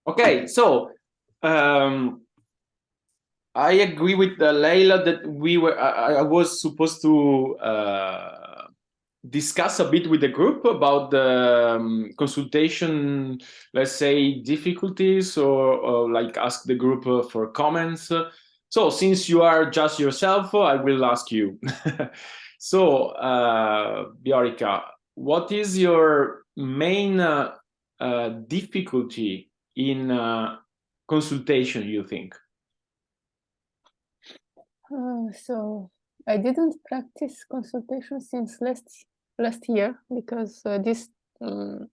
Okay, so I agree with Leila that I was supposed to discuss a bit with the group about the consultation, let's say difficulties, or like ask the group for comments. So since you are just yourself, I will ask you. So, Bjorika, what is your main difficulty in consultation, you think? So I didn't practice consultation since last year because this 2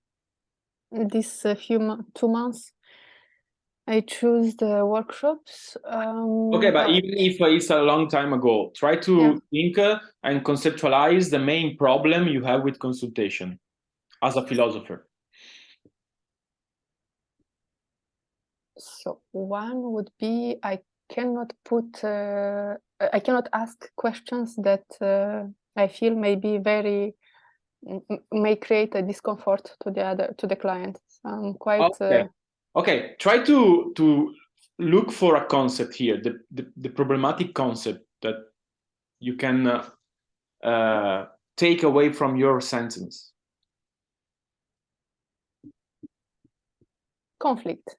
months I choose the workshops. Okay, but But even if it's a long time ago, try yeah, to think and conceptualize the main problem you have with consultation as a philosopher. so one would be I cannot ask questions that I feel may create a discomfort to the client. So I'm quite Okay. Try to look for a concept here, the problematic concept that you can take away from your sentence. conflict.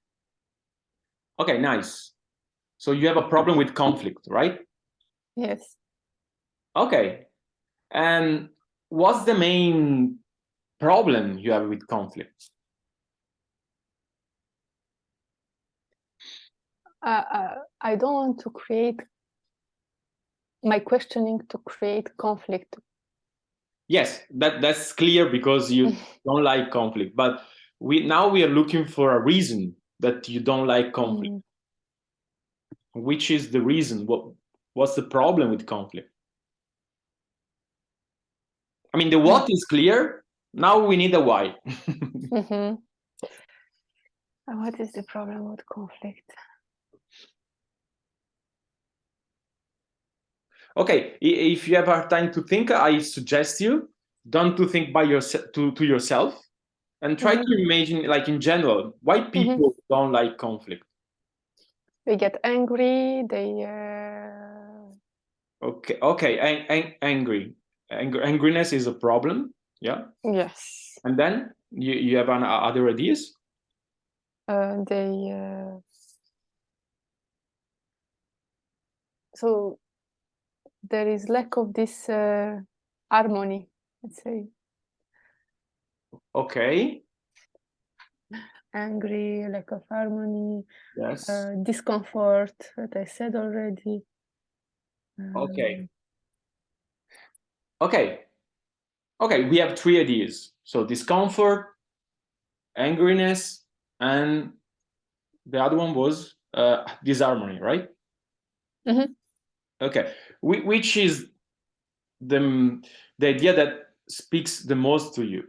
Okay, nice. So you have a problem with conflict, right? Yes. Okay. And what's the main problem you have with conflict? I don't want to create my questioning to create conflict. Yes, that's clear because you don't like conflict. But we are looking for a reason that you don't like conflict. Which is the reason? What's the problem with conflict? I mean, the what is clear. Now we need a why. What is the problem with conflict? Okay, if you have a hard time to think, I suggest you don't to think by to yourself, and try to imagine, like in general, why people don't like conflict. They get angry. They Okay, angry. Angriness is a problem. Yeah. yes. And then you have other ideas. So there is lack of this harmony, let's say. Okay. Angry, lack of harmony. Yes. Discomfort, that I said already. Okay. Okay, we have three ideas. So discomfort, angriness, and the other one was disharmony, right? Okay. Which is the idea that speaks the most to you?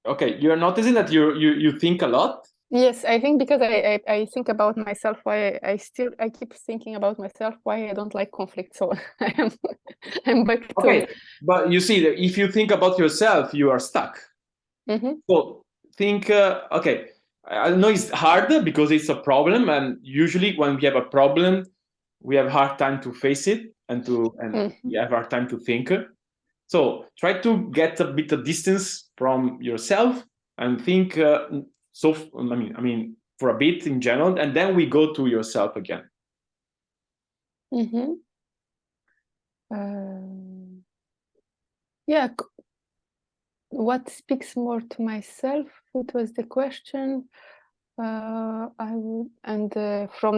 Okay, you're noticing that you think a lot. Yes, I think because I think about myself, why I keep thinking about myself, why I don't like conflict. So I'm back to. Okay, but you see that if you think about yourself, you are stuck. So think. Okay, I know it's hard because it's a problem, and usually when we have a problem, we have a hard time to face it and we have a hard time to think. So try to get a bit of distance from yourself and think. I mean, for a bit in general, and then we go to yourself again. Yeah, what speaks more to myself? It was the question. From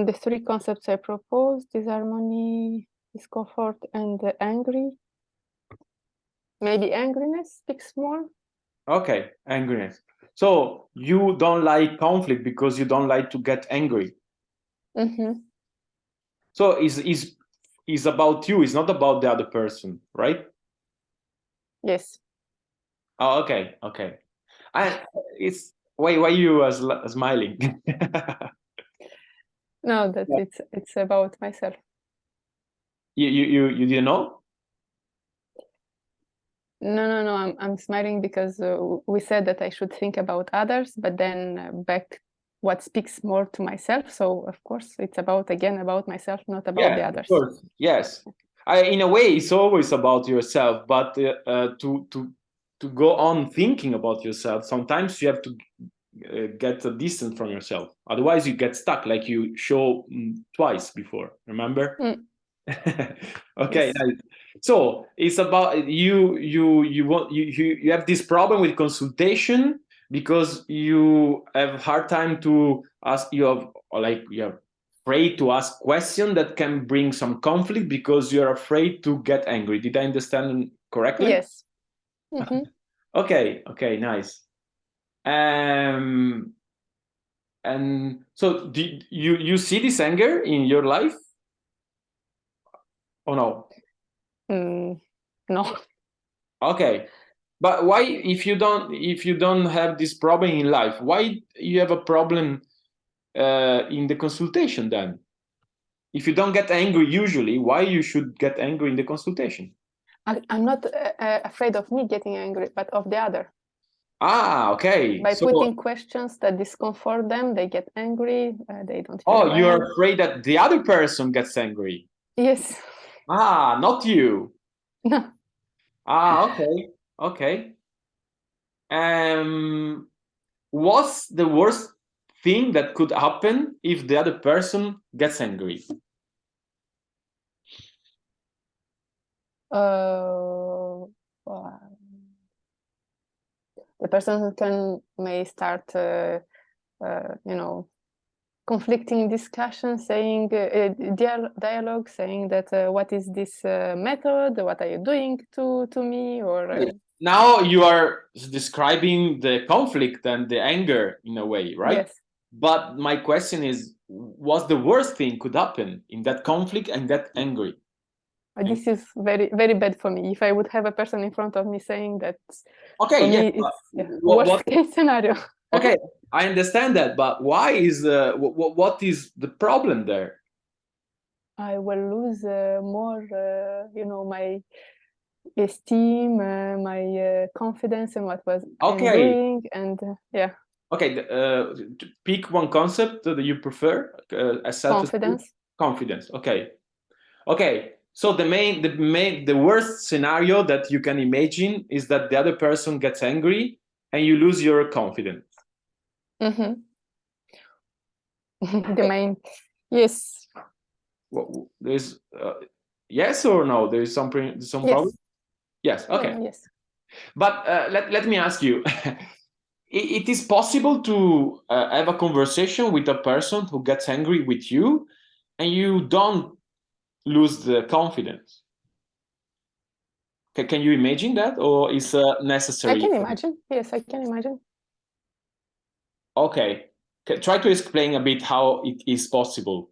the three concepts I proposed: disharmony, discomfort, and angry. Maybe angriness speaks more. Okay, angriness. So you don't like conflict because you don't like to get angry. So is about you. It's not about the other person, right? Yes. Oh, okay. It's why you are smiling? No, that it's about myself. You didn't know? No. I'm smiling because we said that I should think about others, but then back what speaks more to myself. So of course it's about myself, not about the others. Of course. Yes. In a way, it's always about yourself, but to go on thinking about yourself, sometimes you have to get a distance from yourself. Otherwise, you get stuck, like you show twice before. Remember? Okay. Yes. Nice. So it's about you have this problem with consultation because you have hard time to ask. You're afraid to ask questions that can bring some conflict because you're afraid to get angry. Did I understand correctly? Yes. Mm-hmm. Okay, nice. And so do you see this anger in your life? Or no? No. Okay. But why, if you don't have this problem in life, why you have a problem in the consultation then? If you don't get angry usually, why you should get angry in the consultation? I'm not afraid of me getting angry, but of the other. Okay. By putting questions that discomfort them, they get angry. They don't feel well. You're afraid that the other person gets angry. Yes. Not you. No. Okay. What's the worst thing that could happen if the other person gets angry? The person may start, conflicting discussion, saying dialogue, saying that what is this method? What are you doing to me? Or now you are describing the conflict and the anger in a way, right? Yes. But my question is, what's the worst thing could happen in that conflict and that angry? This is very, very bad for me. If I would have a person in front of me saying that, okay, for me, it's worst case scenario. Okay, I understand that, but why is what is the problem there? I will lose more, my esteem, my confidence in what I'm doing, and Okay, pick one concept that you prefer. Confidence. Confidence. Okay. So the worst scenario that you can imagine is that the other person gets angry and you lose your confidence. Mm-hmm. The main, yes. Well, there's yes or no? There is some problem. Yes. Okay. No, yes. But let me ask you. It is possible to have a conversation with a person who gets angry with you and you don't lose the confidence. Can you imagine that, or is necessary? I can imagine. Yes, I can imagine. Okay. Try to explain a bit how it is possible.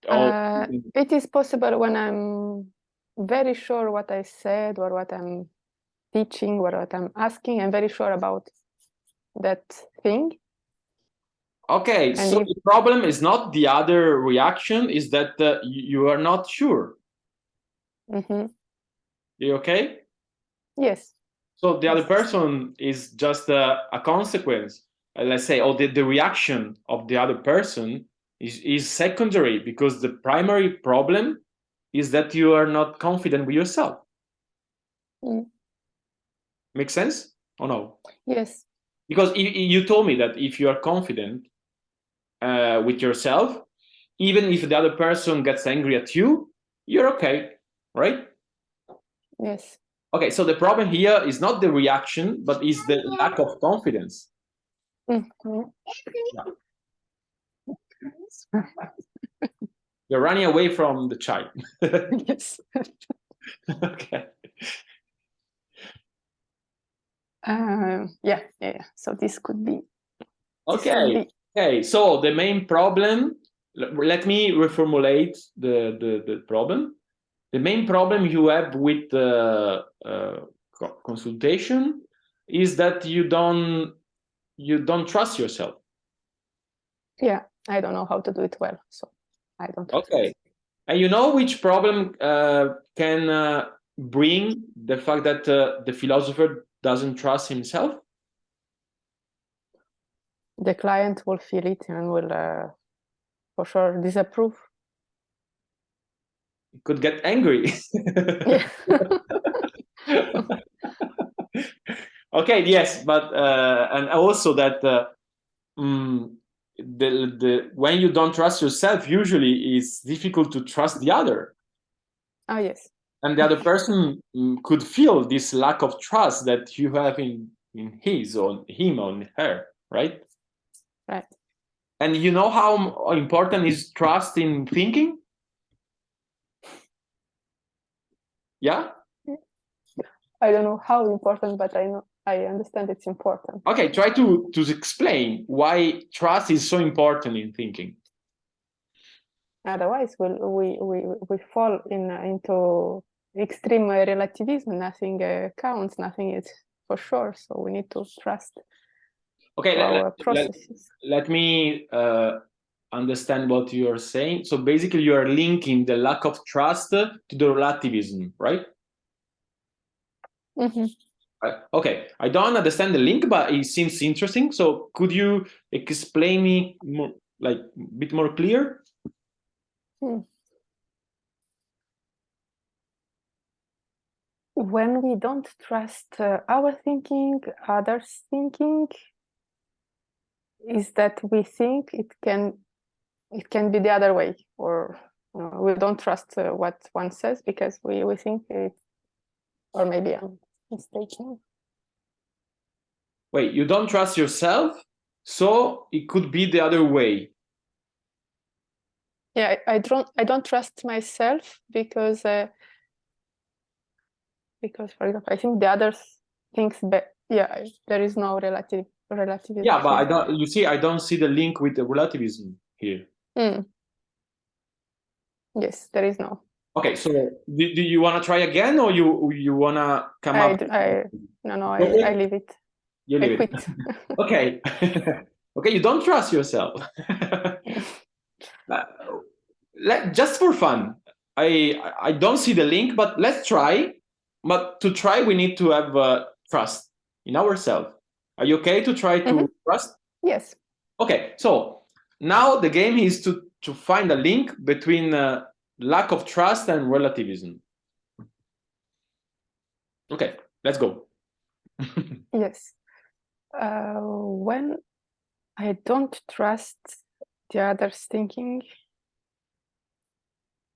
It is possible when I'm very sure what I said or what I'm teaching or what I'm asking. I'm very sure about that thing. Okay, and so the problem is not the other reaction, is that you are not sure. Mm-hmm. You okay? Yes. So the other person is just a consequence, let's say, or the reaction of the other person is secondary, because the primary problem is that you are not confident with yourself. Make sense or no? Yes. Because you told me that if you are confident with yourself, even if the other person gets angry at you, you're okay, right? Yes. Okay, so the problem here is not the reaction, but is the lack of confidence. Mm-hmm. Yeah. You're running away from the child. Yes. Okay. Yeah. So this could be. Okay. So the main problem. Let me reformulate the problem. The main problem you have with consultation is that you don't trust yourself. Yeah, I don't know how to do it well, so I don't. Okay. And you know which problem can bring the fact that the philosopher doesn't trust himself? The client will feel it and will, for sure, disapprove. He could get angry. Yeah. Okay, yes, but and also that when you don't trust yourself, usually it's difficult to trust the other. Oh, yes. And the other person could feel this lack of trust that you have in his or him or her, right? Right. And you know how important is trust in thinking? Yeah? I don't know how important, but I understand it's important. Okay, try to explain why trust is so important in thinking. Otherwise, we fall into extreme relativism. Nothing counts. Nothing is for sure. So we need to trust our processes. Let me understand what you are saying. So basically, you are linking the lack of trust to the relativism, right? Mm-hmm. Okay, I don't understand the link, but it seems interesting. So could you explain me more, like a bit more clear? When we don't trust our thinking, others' thinking, is that we think it can be the other way, or we don't trust what one says because we think it, or maybe I'm mistaken. Wait, you don't trust yourself, so it could be the other way. Yeah, I don't trust myself because for example, I think the others thinks yeah, there is no relativism. Yeah, but I don't. You see, I don't see the link with the relativism here. Yes, there is no. Okay, so do you want to try again, or you want to come up? No, I leave it. You leave it. Okay. Okay, you don't trust yourself. Just for fun, I don't see the link, but let's try. But to try, we need to have trust in ourselves. Are you okay to try to trust? Yes. Okay, so now the game is to find a link between lack of trust and relativism. Okay, let's go. Yes. When I don't trust the other's thinking,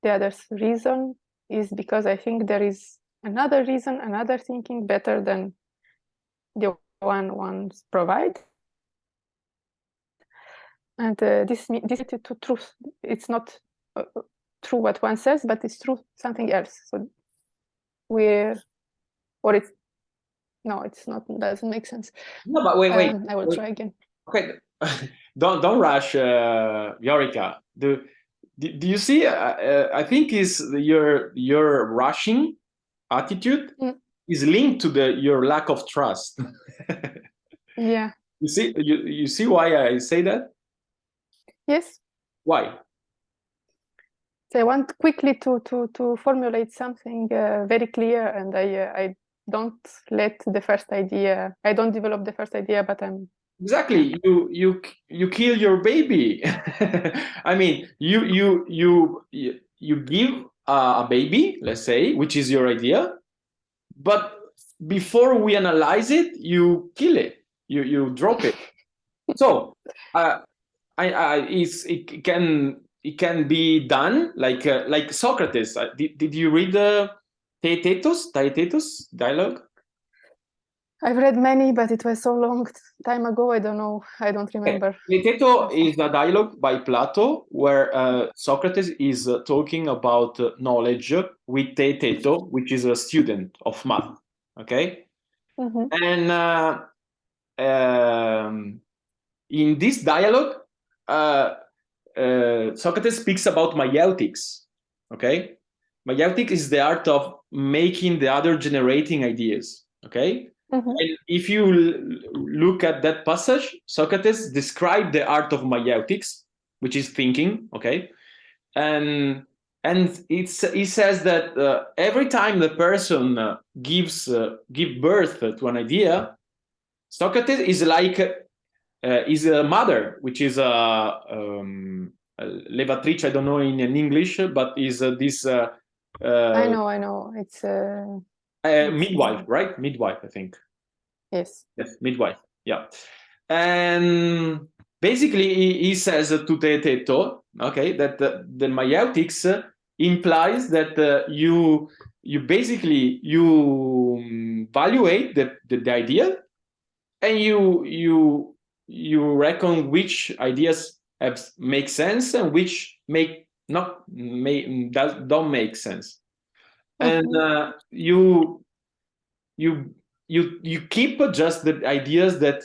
the other's reason is because I think there is another reason, another thinking better than the one's provide. And this is to truth. It's not true what one says, but it's true something else. So it's not. Doesn't make sense. No, but wait. I will try again. Okay, don't rush, Viorica. Do you see? I think is your rushing attitude is linked to your lack of trust. Yeah. You see why I say that? Yes. Why? So I want quickly to formulate something very clear, and I don't let the first idea. I don't develop the first idea, but I'm exactly. You kill your baby. I mean, you give a baby, let's say, which is your idea, but before we analyze it, you kill it. You drop it. So it can be done like Socrates. Did you read the Theaetetus dialogue? I've read many, but it was so long time ago. I don't know. I don't remember. Theaetetus is a dialogue by Plato where Socrates is talking about knowledge with Theaeteto, which is a student of math. Okay, and in this dialogue, Socrates speaks about maieutics. Okay, maieutics is the art of making the other generating ideas. Okay, And if you look at that passage, Socrates described the art of maieutic, which is thinking, okay? And he says that every time the person gives birth to an idea, Socrates is like is a mother, which is a levatrice. I don't know in English, but is this. I know. It's midwife, right? Midwife, I think. Yes. Yes, midwife. Yeah, and basically he says to Teeteto, okay, that the maieutic implies that you basically evaluate the idea, and you reckon which ideas make sense and which don't make sense, and you keep just the ideas that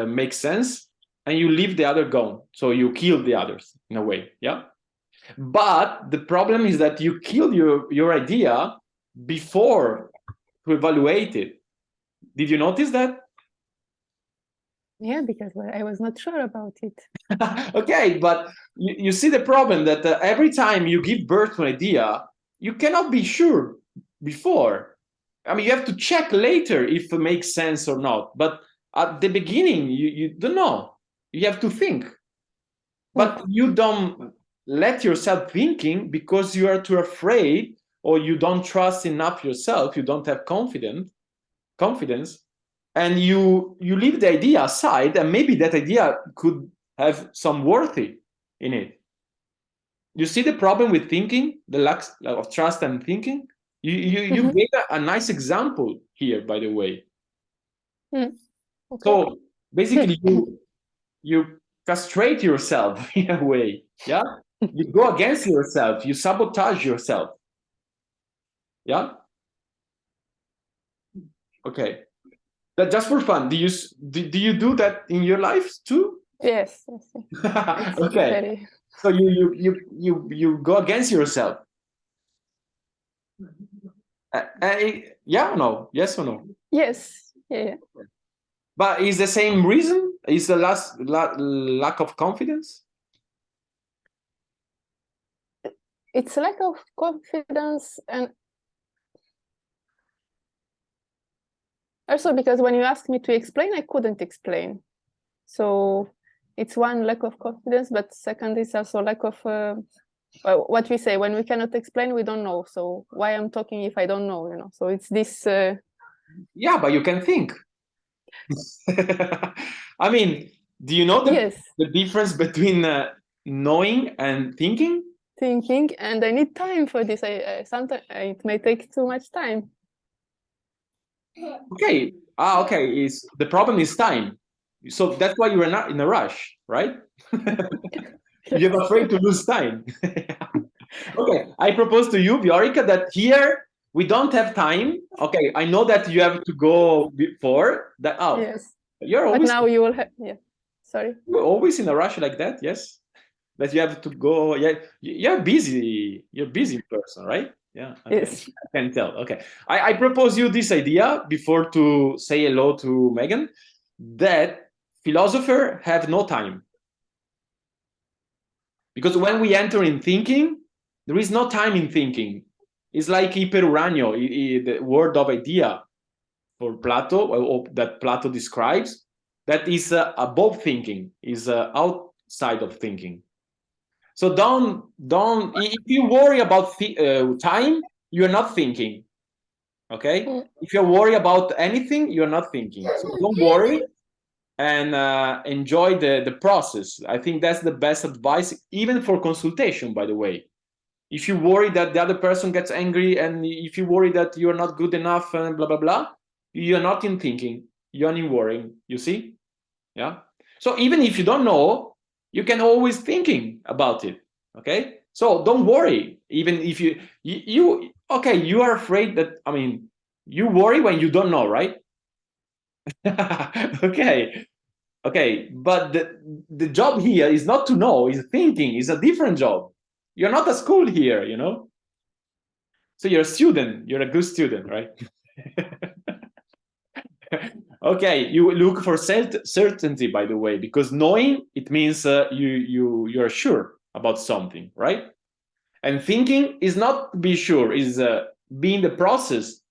make sense, and you leave the other gone. So you kill the others in a way, yeah. But the problem is that you kill your idea before to evaluate it. Did you notice that? Yeah, because I was not sure about it. Okay, but you see the problem that every time you give birth to an idea, you cannot be sure before. I mean, you have to check later if it makes sense or not. But at the beginning, you don't know. You have to think. But you don't let yourself thinking because you are too afraid, or you don't trust enough yourself. You don't have confidence, and you leave the idea aside, and maybe that idea could have some worthy in it. You see the problem with thinking, the lack of trust and thinking? You gave a nice example here, by the way. Okay. So basically you castrate yourself in a way, yeah? You go against yourself, you sabotage yourself. Yeah? Okay. That just for fun. Do you do that in your life too? Yes. Okay. So you go against yourself. Yeah or no? Yes or no? Yes. Yeah. But is the same reason? Is the lack of confidence? It's lack of confidence, and also because when you asked me to explain, I couldn't explain. So it's one, lack of confidence, but second is also lack of what we say, when we cannot explain, we don't know. So why I'm talking if I don't know, you know? So it's this. Yeah, but you can think. I mean, do you know the difference between knowing and thinking? Thinking, and I need time for this. Sometimes it may take too much time. Okay. Okay. The problem is time. So that's why you are not in a rush, right? You're afraid to lose time. Okay. I propose to you, Viorica, that here we don't have time. Okay. I know that you have to go before that. Oh, yes. You're always. But now you will have. Yeah. Sorry. You're always in a rush like that. Yes. That you have to go. Yeah. You're busy. You're a busy person, right? Yeah. Okay. Yes. I can tell. Okay. I propose you this idea before to say hello to Megan, that philosophers have no time. Because when we enter in thinking, there is no time in thinking. It's like iperuranio, the word of idea for Plato, or that Plato describes, that is above thinking, is outside of thinking. So don't. If you worry about time, you're not thinking. Okay. If you're worried about anything, you're not thinking. So don't worry, and enjoy the process. I think that's the best advice, even for consultation, by the way. If you worry that the other person gets angry, and if you worry that you're not good enough, and blah blah blah, you're not in thinking, you're in worrying. You see? Yeah. So even if you don't know, you can always thinking about it. Okay. So don't worry. Even if you okay, you are afraid that, I mean, you worry when you don't know, right? Okay. Okay, but the job here is not to know, is thinking, is a different job. You're not a school here, you know? So you're a student, you're a good student, right? Okay, you look for certainty, by the way, because knowing, it means you're sure about something, right? And thinking is not to be sure, is be in the process,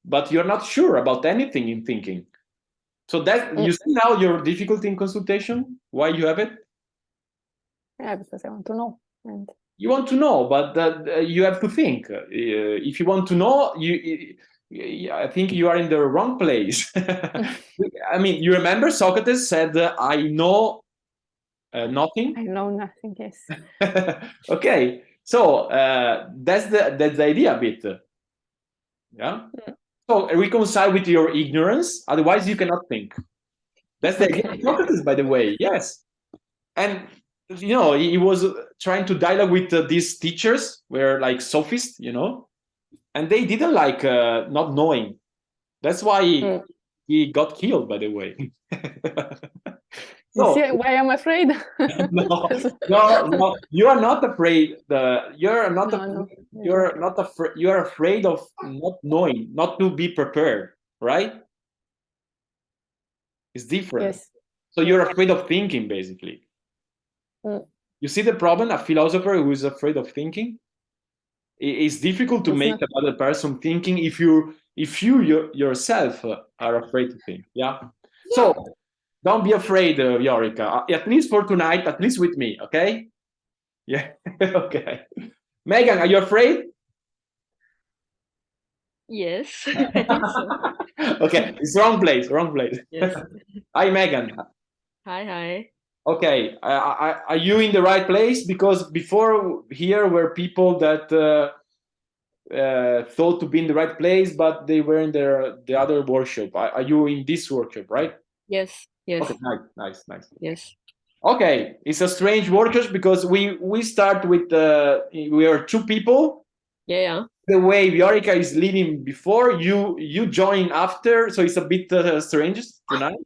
but you're not sure about anything in thinking. So that you see now your difficulty in consultation, why you have it? Yeah, because I want to know. And You want to know, but you have to think. If you want to know, I think you are in the wrong place. I mean, you remember Socrates said, "I know nothing." I know nothing. Yes. Okay, so that's the idea a bit. Yeah. So reconcile with your ignorance, otherwise you cannot think. That's the idea of Socrates, by the way. Yes. And you know, he was trying to dialogue with these teachers, were like sophists, you know, and they didn't like not knowing. That's why he got killed, by the way. You So see why I'm afraid? no, you are not afraid. You're not No, afraid. no. You're not afraid. You are afraid of not knowing, not to be prepared, right? It's different. Yes. So you're afraid of thinking, basically. You see the problem? A philosopher who is afraid of thinking. It's difficult to make another person thinking if you yourself are afraid to think. Yeah. So don't be afraid, Yorika. At least for tonight, at least with me, okay? Yeah. Okay. Megan, are you afraid? Yes, I think so. Okay, it's wrong place. Wrong place. Yes. Hi, Megan. Hi. Okay, are you in the right place? Because before here were people that thought to be in the right place, but they were in the other workshop. Are you in this workshop, right? Yes. Okay, nice. Yes. Okay, it's a strange workshop because we start with we are two people. Yeah. The way Viorica is leading before, you join after, so it's a bit strange tonight.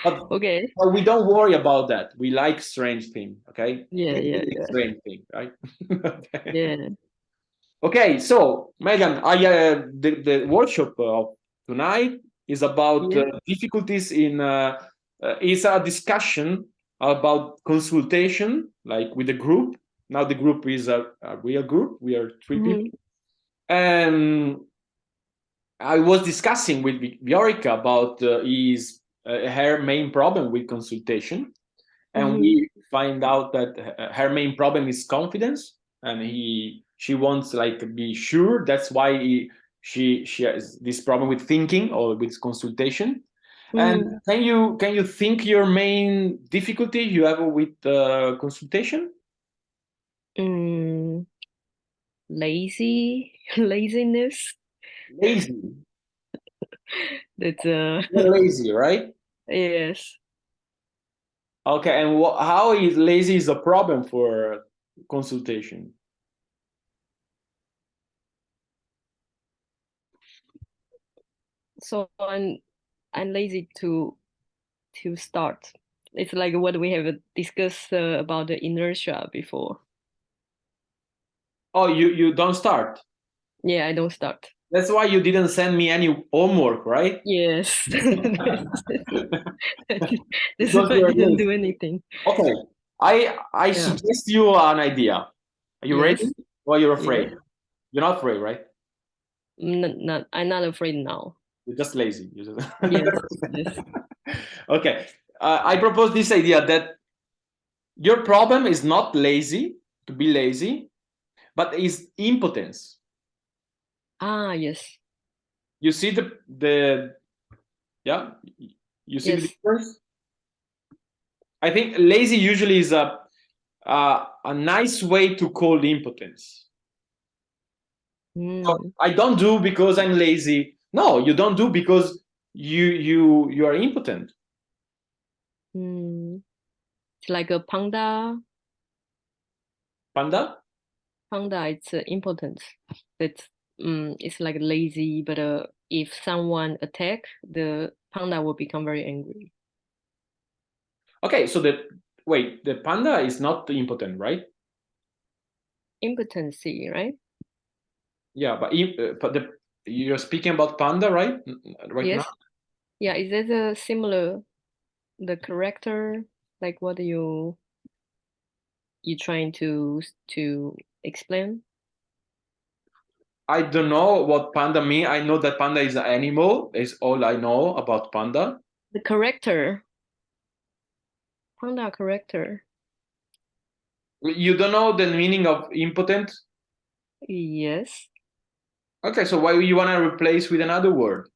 But, okay. but we don't worry about that. We like strange thing, okay? Yeah. Strange thing, right? Okay. Yeah. Okay, so Megan, the workshop of tonight is about difficulties in. It's a discussion about consultation, like with the group. Now the group is a real group. We are 3 people, and I was discussing with Viorica about her main problem with consultation, and we find out that her main problem is confidence, and she wants like to be sure. That's why she has this problem with thinking or with consultation. And can you think your main difficulty you have with consultation? Laziness. Lazy. That's You're lazy, right? Yes. Okay, and how is lazy is a problem for consultation? So I'm lazy to start. It's like what we have discussed about the inertia before. Oh, you don't start? Yeah, I don't start. That's why you didn't send me any homework, right? Yes. That's why I didn't do anything. Okay, I suggest you an idea. Are you ready? Or you're afraid? Yeah. You're not afraid, right? I'm not afraid now. You're just lazy. Yes. Okay, I propose this idea that your problem is not to be lazy, but is impotence. Yes. You see you see the difference? I think lazy usually is a nice way to call impotence. So I don't do because I'm lazy. No, you don't do because you are impotent. It's like a panda. Panda? Panda, it's impotence. It's like lazy, but if someone attack, the panda will become very angry. Okay, so the panda is not impotent, right? Impotency, right? Yeah, but you're speaking about panda, right? Right yes. now? Yeah, is that a similar the character, like what you trying to explain? I don't know what panda mean. I know that panda is an animal. Is all I know about panda. The character, panda character. You don't know the meaning of impotent? Yes. Okay, so why you want to replace with another word?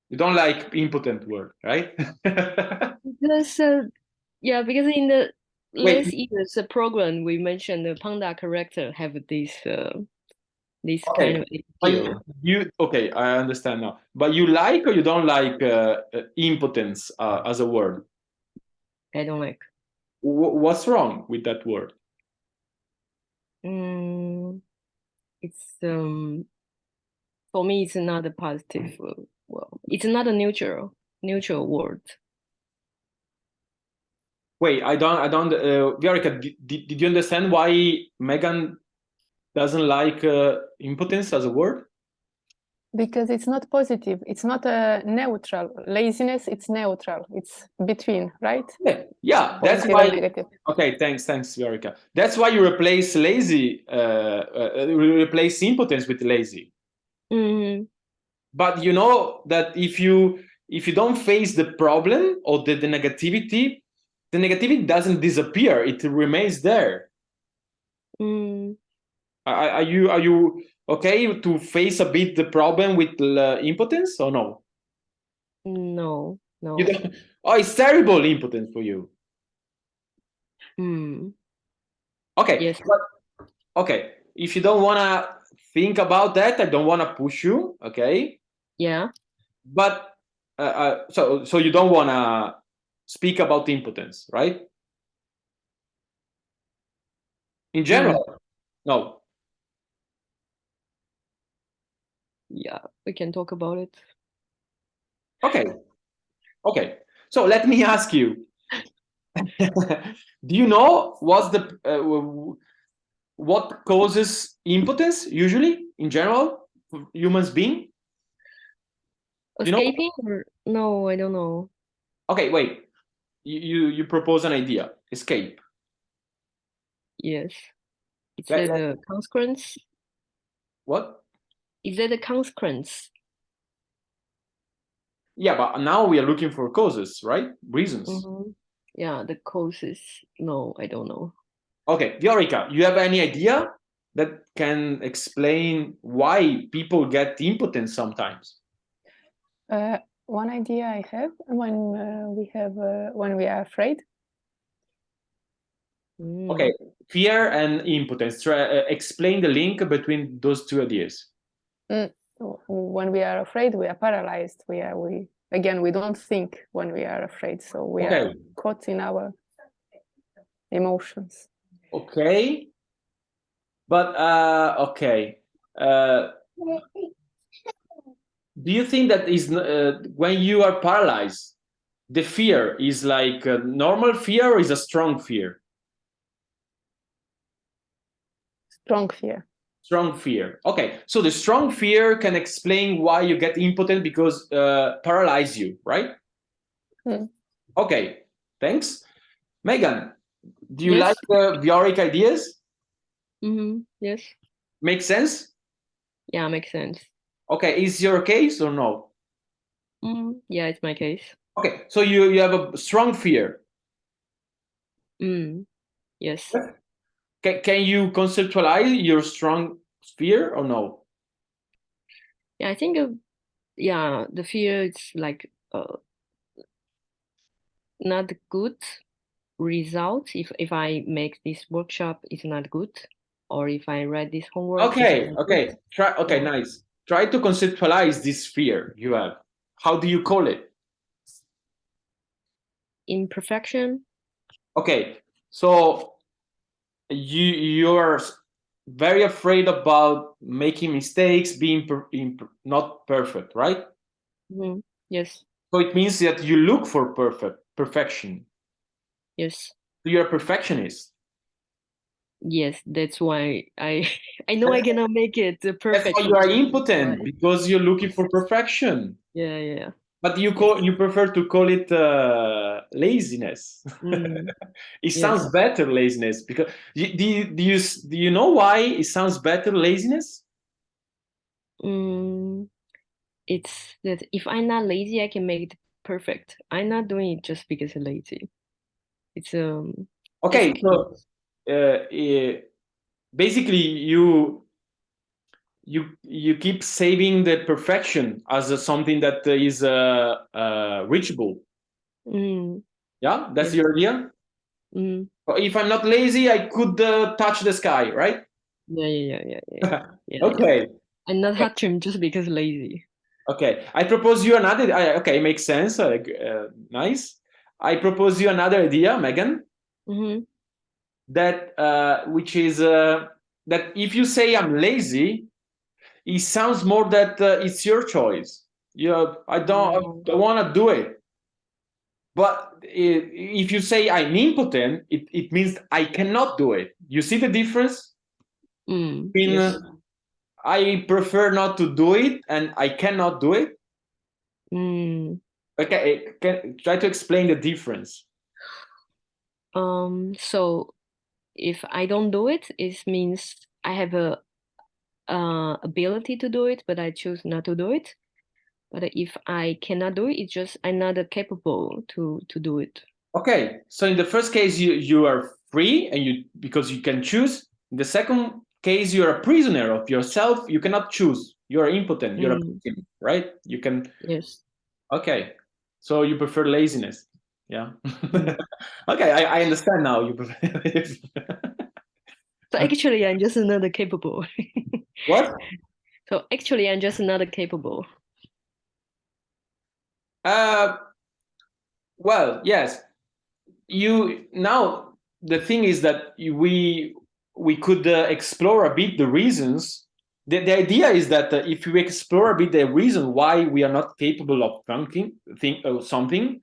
You don't like impotent word, right? Because yeah, because in the Wait, last year's program we mentioned the panda character have this this kind okay. of But attitude. you okay? I understand now. But you like or you don't like impotence as a word? I don't like. What's wrong with that word? It's for me it's not a positive. Well, it's not a neutral word. Wait, I don't. Viorica, did you understand why Megan doesn't like impotence as a word? Because it's not positive. It's not a neutral. Laziness, it's neutral. It's between, right? Yeah, that's Positive why. and negative. Okay, thanks, Viorica. That's why you replace lazy, replace impotence with lazy. But you know that if you don't face the problem or the negativity doesn't disappear, it remains there. Are you okay to face a bit the problem with impotence or no? No. You don't. Oh, it's terrible impotence for you. Okay. Yes. But, okay. If you don't wanna think about that, I don't wanna push you. Okay. Yeah. But so you don't wanna speak about impotence, right? In general, no. Yeah, we can talk about it. Okay. Okay. So let me ask you. Do you know what causes impotence usually in general for humans being? You know? Escaping or no, I don't know. Okay, wait. You propose an idea. Escape. Yes. Is Let- that let- the consequence? what? Is that the consequence? Yeah, but now we are looking for causes, right? Reasons. Yeah, the causes. No, I don't know. Okay, Viorica, you have any idea that can explain why people get impotent sometimes? One idea I have when we are afraid. Okay, fear and impotence. Explain the link between those two ideas. When we are afraid, we are paralyzed. We don't think when we are afraid, so we are caught in our emotions. Okay, but okay. Do you think that is when you are paralyzed, the fear is like a normal fear or is a strong fear? Strong fear. Strong fear. Okay, so the strong fear can explain why you get impotent because paralyze you, right? Okay, thanks. Megan, do you like Vioric ideas? Yes. Makes sense? Yeah, makes sense. Okay, is your case or no? Yeah, it's my case. Okay, so you have a strong fear. Yes. Can you conceptualize your strong fear or no? Yeah, I think yeah, the fear is like not good result if I make this workshop it's not good, or if I write this homework. Okay. Nice. Try to conceptualize this fear you have. How do you call it? Imperfection. Okay, so you're very afraid about making mistakes, being not perfect, right? Yes. So it means that you look for perfection. Yes. You're a perfectionist. Yes, that's why I I know I cannot make it That's perfect. why you are Right. impotent, because you're looking for perfection. Yeah. But you prefer to call it laziness. Mm, It yes. sounds better, laziness, because do you know why it sounds better, laziness? It's that if I'm not lazy, I can make it perfect. I'm not doing it just because I'm lazy. It's Okay, it's so basically you keep saving the perfection as something that is reachable. Yeah, that's yes. your idea. If I'm not lazy, I could touch the sky, right? Yeah. Okay. I'm not hard trim just because lazy. Okay, I propose you another. Okay, makes sense. Nice. I propose you another idea, Megan. That which is that if you say I'm lazy, it sounds more that it's your choice. I don't want to do it. But if you say I'm impotent, it means I cannot do it. You see the difference? Yes. I prefer not to do it and I cannot do it. Okay, try to explain the difference. So if I don't do it, it means I have a ability to do it, but I choose not to do it. But if I cannot do it, it's just I'm not capable to do it. Okay, so in the first case, you are free and because you can choose. In the second case, you're a prisoner of yourself. You cannot choose. You're impotent. You're a victim, right? You can. Yes. Okay, so you prefer laziness. Yeah. Okay, I understand now. You prefer. So actually, I'm just not capable. What? So actually, I'm just not capable. Well, yes. You now the thing is that we could explore a bit the reasons. The idea is that if we explore a bit the reason why we are not capable of something,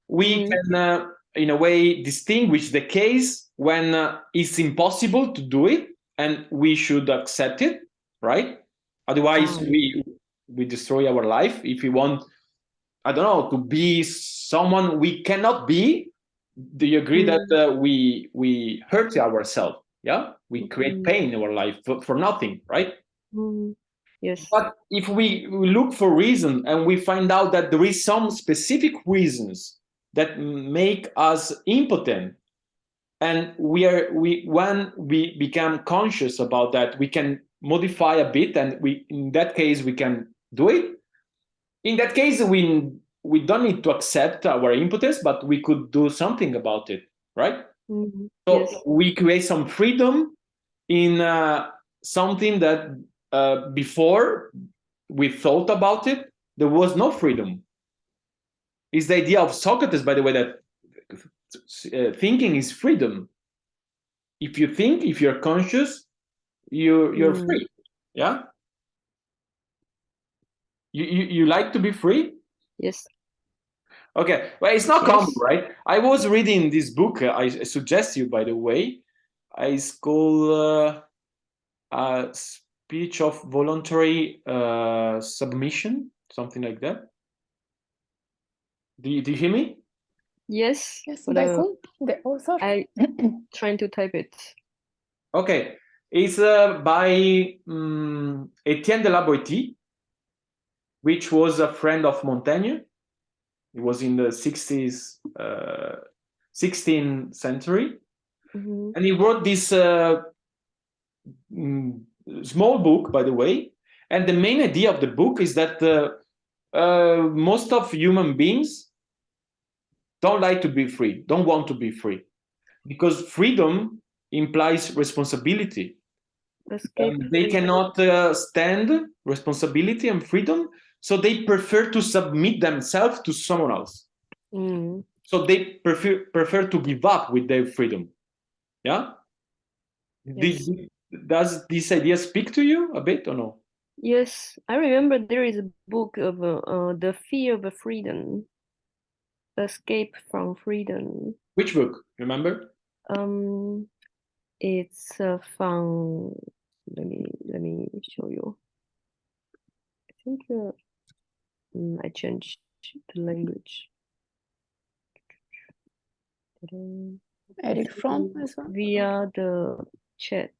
we can in a way distinguish the case when it's impossible to do it and we should accept it, right? Otherwise we destroy our life. If we want, I don't know, to be someone we cannot be, do you agree that we hurt ourselves? Yeah, we create pain in our life for nothing, right? Yes. But if we look for reason and we find out that there is some specific reasons that make us impotent, and when we become conscious about that, we can modify a bit, and in that case we can do it. In that case, we don't need to accept our impotence, but we could do something about it, right? So yes. we create some freedom in something that before we thought about it, there was no freedom. It's the idea of Socrates, by the way, that thinking is freedom. If you think, if you're conscious, you're free. Yeah. You like to be free? Yes. Okay, well, it's not common, right? I was reading this book. I suggest you, by the way. It's called a speech of voluntary submission, something like that. Do you hear me? Yes. Yes, by whom? The author? I trying to type it. Okay, it's by Etienne de la Boétie, which was a friend of Montaigne. It was in the 16th century. And he wrote this small book, by the way. And the main idea of the book is that most of human beings don't like to be free, don't want to be free, because freedom implies responsibility. They cannot stand responsibility and freedom, so they prefer to submit themselves to someone else. So they prefer to give up with their freedom. Yeah. Yes. Does this idea speak to you a bit or no? Yes, I remember there is a book of The Fear of Freedom, Escape from Freedom. Which book? Remember? It's from. Let me show you. I think I changed the language. Eric Fromm as well. Via the chat.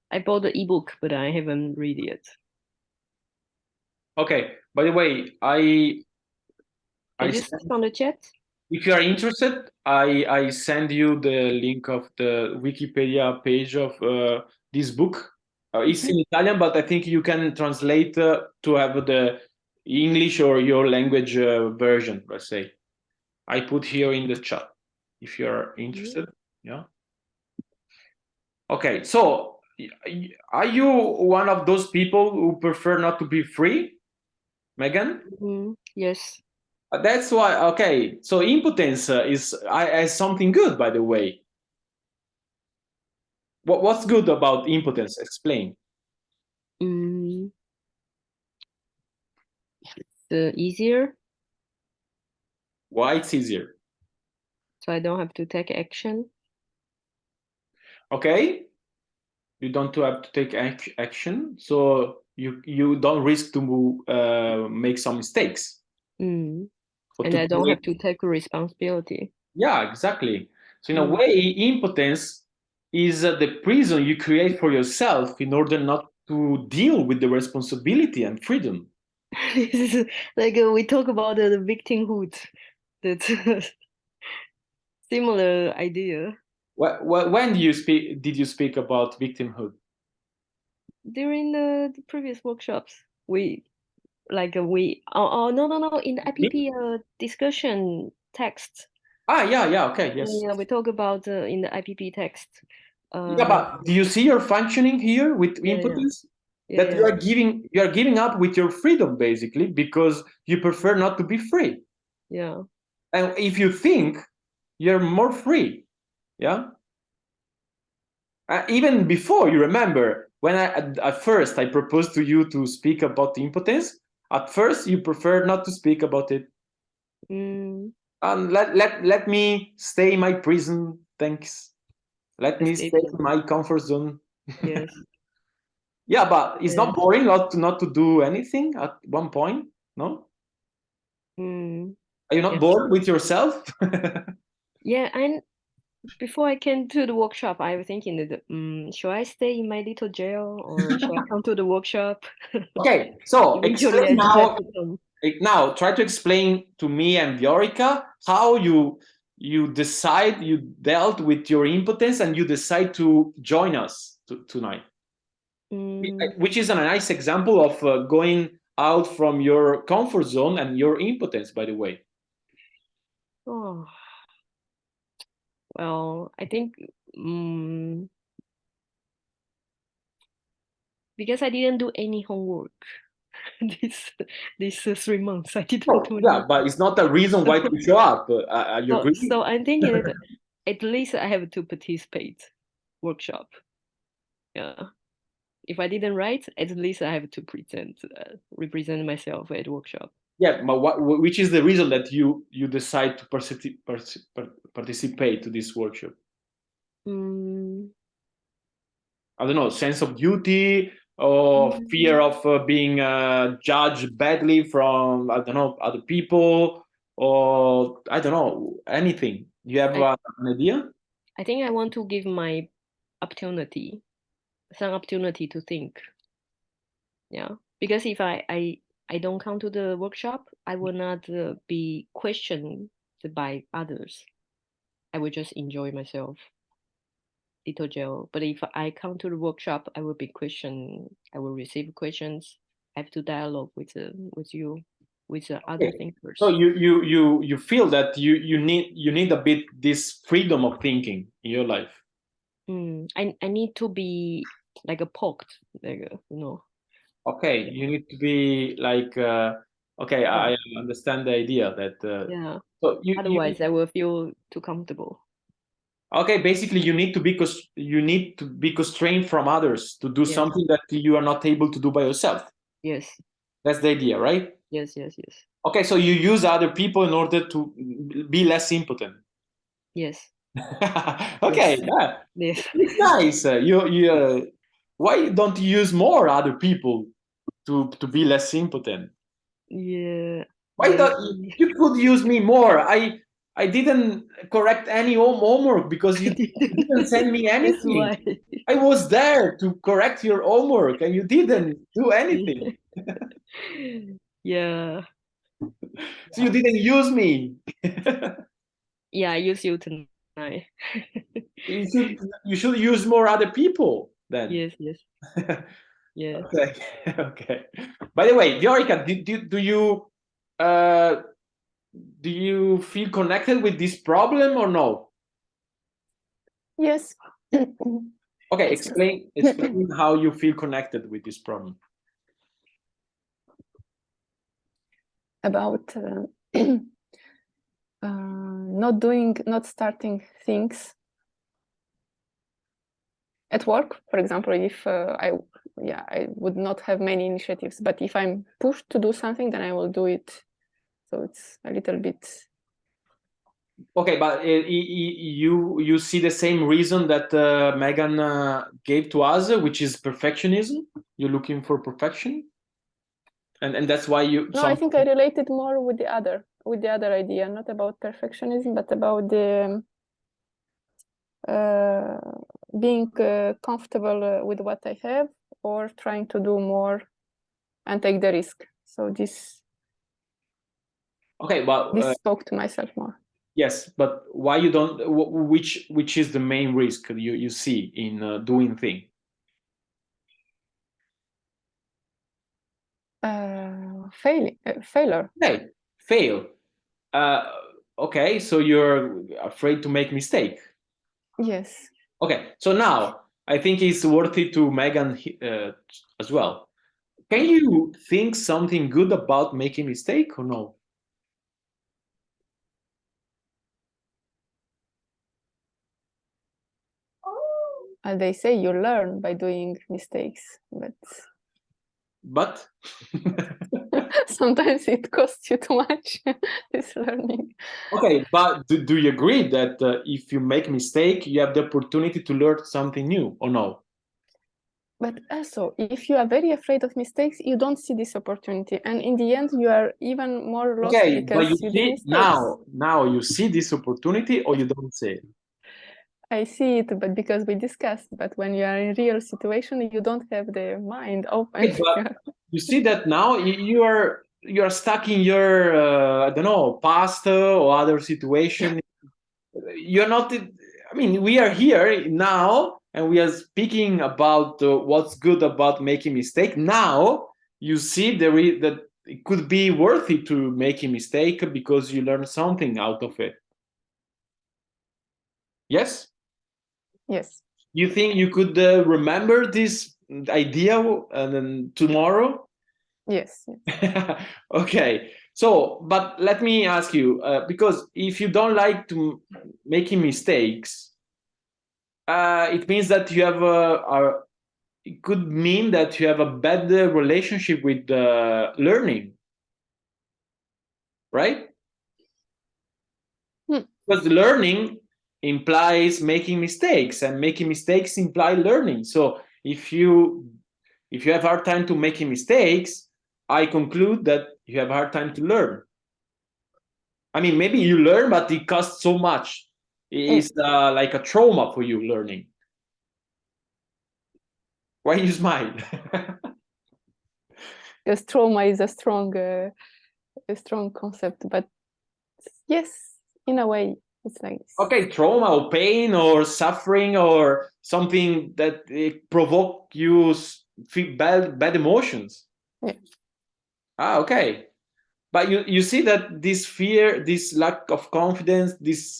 I bought the ebook, but I haven't read it yet. Okay. By the way, Did you see on the chat? if you are interested, I send you the link of the Wikipedia page of this book. It's in Italian, but I think you can translate to have the English or your language version, let's say. I put here in the chat if you're interested. Yeah. Okay, so are you one of those people who prefer not to be free, Megan? Yes. That's why. Okay, so impotence is something good, by the way. What's good about impotence? Explain. It's easier. Why it's easier? So I don't have to take action. Okay, you don't have to take action, so you don't risk to make some mistakes. And I don't have to take responsibility. Yeah, exactly. So in a way, impotence is the prison you create for yourself in order not to deal with the responsibility and freedom. This is like we talk about the victimhood. That's similar idea. When did you speak about victimhood? During the previous workshops, no, in the IPP discussion text. Yeah, okay, yes. Yeah, we talk about in the IPP text. Yeah, but do you see your functioning here with impotence? Yeah. That you are giving up with your freedom basically because you prefer not to be free. Yeah. And if you think, you're more free. Yeah. Even before, you remember when at first I proposed to you to speak about impotence. At first, you preferred not to speak about it. And let me stay in my prison. Thanks. Let me stay in my comfort zone. Yes. Yeah, but it's not boring not to do anything at one point, no? Are you not bored with yourself? Yeah, and before I came to the workshop, I was thinking that should I stay in my little jail or should I come to the workshop? Okay, so explain now. Try to explain to me and Viorica how you dealt with your impotence and you decide to join us tonight, which is a nice example of going out from your comfort zone and your impotence, by the way. Oh, well, I think because I didn't do any homework these 3 months. I didn't do yeah, but it's not a reason why to show up. You agree? So I'm thinking that at least I have to participate workshop. Yeah. If I didn't write, at least I have to represent myself at workshop. Yeah, but which is the reason that you decide to participate to this workshop? I don't know, sense of duty or fear of being judged badly from, I don't know, other people, or I don't know, anything. Do you have an idea? I think I want to give my some opportunity to think. Yeah, because if I don't come to the workshop, I will not be questioned by others. I will just enjoy myself, little jail. But if I come to the workshop, I will be questioned. I will receive questions. I have to dialogue with you, with other thinkers. So you feel that you need a bit this freedom of thinking in your life. I need to be like a poked, like Okay, you need to be like okay, I understand the idea that yeah. So otherwise I will feel too comfortable. Okay, basically you need to be constrained from others to do something that you are not able to do by yourself. Yes. That's the idea, right? Yes. Okay, so you use other people in order to be less impotent. Yes. Okay, Yes. yeah, Yes. it's nice. Why don't you use more other people to be less impotent? Yeah. Why Yes. don't you could use me more? I didn't correct any homework because you didn't send me That's anything. why. I was there to correct your homework and you didn't do anything. Yeah. So you didn't use me. Yeah, I use you tonight. You should use more other people then. Yes, yes, yes. Okay. Okay. By the way, Viorica, uh, do you feel connected with this problem or no? Yes. Okay, explain how you feel connected with this problem. About not starting things at work, for example. If I would not have many initiatives, but if I'm pushed to do something, then I will do it. So it's a little bit. Okay, but you see the same reason that Megan gave to us, which is perfectionism. You're looking for perfection, and that's why you. No, I think I related more with the other idea, not about perfectionism, but about the being comfortable with what I have, or trying to do more and take the risk. So this. Okay, but this spoke to myself more. Yes, but why you don't? Which is the main risk you see in doing thing? Failure. Okay, fail. Okay, so you're afraid to make mistake. Yes. Okay, so now I think it's worth it to Megan as well. Can you think something good about making mistake or no? They say you learn by doing mistakes, but sometimes it costs you too much, this learning. Okay, but do you agree that if you make mistake, you have the opportunity to learn something new or no? But also, if you are very afraid of mistakes, you don't see this opportunity, and in the end, you are even more lost because you did mistakes. Now you see this opportunity or you don't see it? I see it, but because we discussed. But when you are in real situation, you don't have the mind open. Okay, but you see that now you are stuck in your I don't know, past or other situation. You're not. I mean, we are here now, and we are speaking about what's good about making mistake. Now you see that it could be worthy to make a mistake because you learn something out of it. Yes. Yes. You think you could remember this idea and then tomorrow? Yes. Okay. So, but let me ask you, because if you don't like to making mistakes, it means that you have it could mean that you have a bad relationship with learning, right? Because learning implies making mistakes, and making mistakes imply learning. So if you have hard time to making mistakes, I conclude that you have hard time to learn. I mean, maybe you learn, but it costs so much. It's like a trauma for you learning. Why you smile? Because trauma is a strong concept, but yes, in a way, it's like this. Okay, trauma or pain or suffering or something that provoke you feel bad emotions. Yeah. Okay. But you see that this fear, this lack of confidence, this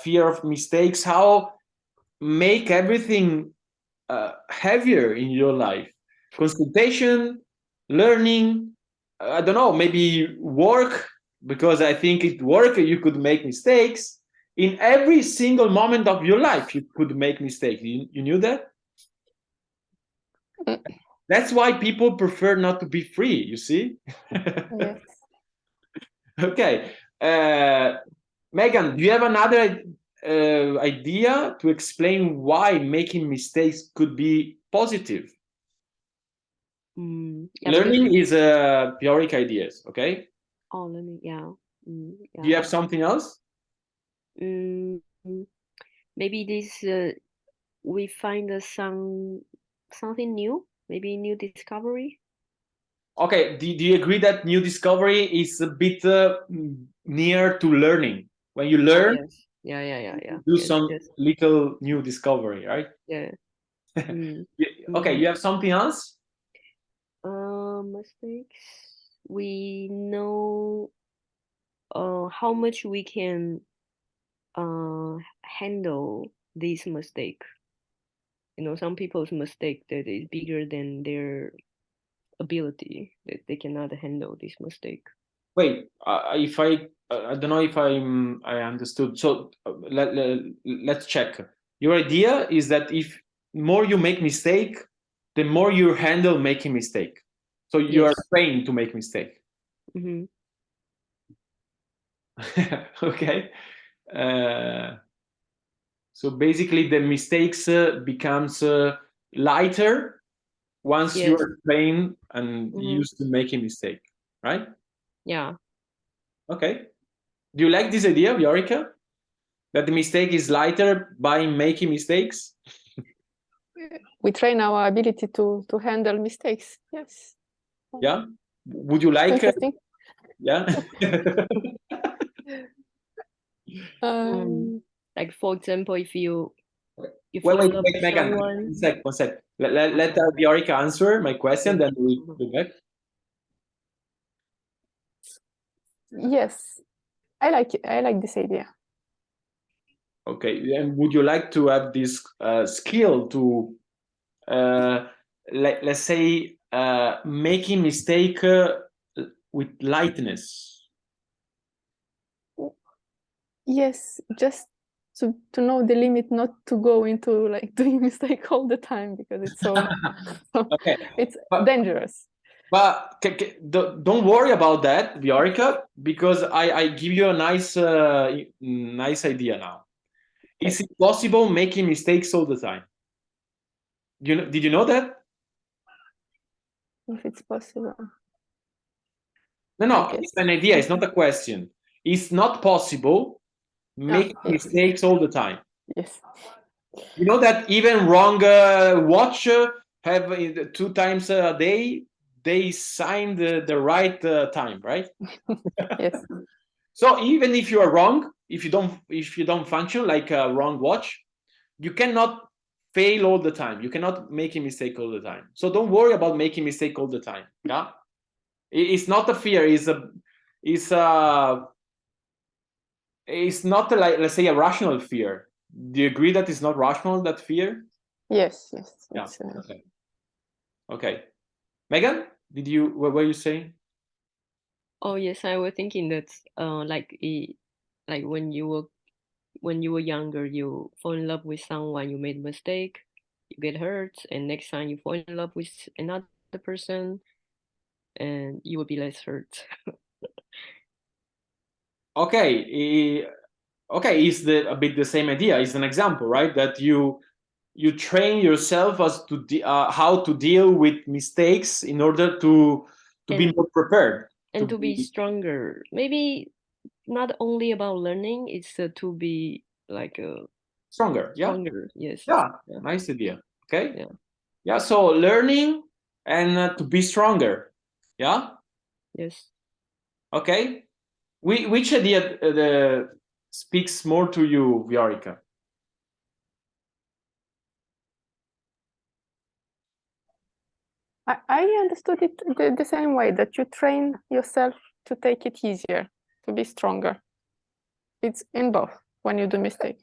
fear of mistakes, how make everything heavier in your life. Consultation, learning, I don't know, maybe work, because I think at work you could make mistakes. In every single moment of your life, you could make mistakes. You knew that? That's why people prefer not to be free, you see? Yes. Okay. Megan, do you have idea to explain why making mistakes could be positive. Yeah, Learning is Bjork ideas, okay? Oh, learning, yeah. Yeah. Do you have something else? Maybe this we find something new, maybe new discovery. Okay, do you agree that new discovery is a bit near to learning? When you learn, Yes. Yeah. do Yes, some yes. little new discovery, right? Yeah. Okay, you have something else? Mistakes. We know how much we can handle this mistake. You know, some people's mistake that is bigger than their ability, that they cannot handle this mistake. Wait, if I don't know if I understood. So let's check. Your idea is that if more you make mistake, the more you handle making mistake. So you are trained to make mistake. Okay. So basically, the mistakes becomes lighter once you are trained and used to making mistake, right? Yeah. Okay. Do you like this idea, Viorica? That the mistake is lighter by making mistakes? We train our ability to handle mistakes. Yes. Yeah. Would you like? Interesting. Yeah. Like for example, if you wait, love Megan. someone. One sec. Let Viorica answer my question, then we go back. Yes, I like it. I like this idea. Okay, and would you like to have this skill to, let's say, making mistake with lightness? Yes, just to know the limit, not to go into like doing mistake all the time, because it's so okay. It's dangerous. But don't worry about that, Viorica, because I give you a nice nice idea now. Is it possible making mistakes all the time? Did you know that? If it's possible. No, it's an idea. It's not a question. It's not possible making mistakes all the time. Yes. You know that even wrong watch have 2 times a day, they sign the right time, right? Yes. So even if you are wrong, if you don't function like a wrong watch, you cannot fail all the time. You cannot make a mistake all the time. So don't worry about making mistake all the time. Yeah, it's not a fear. It's not like, let's say, a rational fear. Do you agree that it's not rational, that fear? Yes. Yeah. Okay. Megan, what were you saying? Oh yes, I was thinking that like when you were younger, you fall in love with someone, you made a mistake, you get hurt, and next time you fall in love with another person, and you will be less hurt. Okay. Okay, it's a bit the same idea. It's an example, right? That you train yourself as to how to deal with mistakes in order to be more prepared and to be stronger. Maybe not only about learning, it's to be like stronger. Stronger, yes. Yeah, nice idea. Okay. Yeah. So learning and to be stronger. Yeah. Yes. Okay. Which idea speaks more to you, Viorica? I understood it the same way, that you train yourself to take it easier, to be stronger. It's in both when you do mistakes.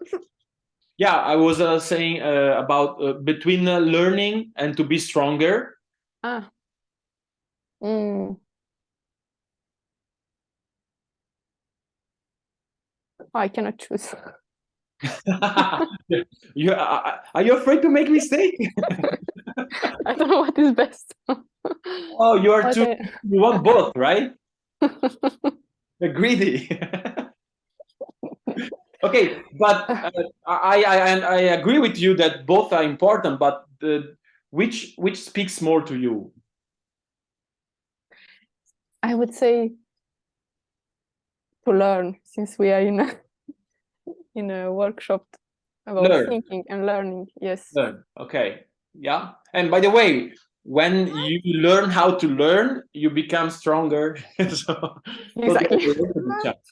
Yeah, I was saying about between learning and to be stronger. I cannot choose. Are you afraid to make mistake? I don't know what is best. Oh, you are too. You want both, right? Greedy. Okay, but I agree with you that both are important, but which speaks more to you? I would say to learn, since we are in a workshop about thinking and learning. Yes. Learn. Okay. Yeah. And by the way, when you learn how to learn, you become stronger. So Exactly.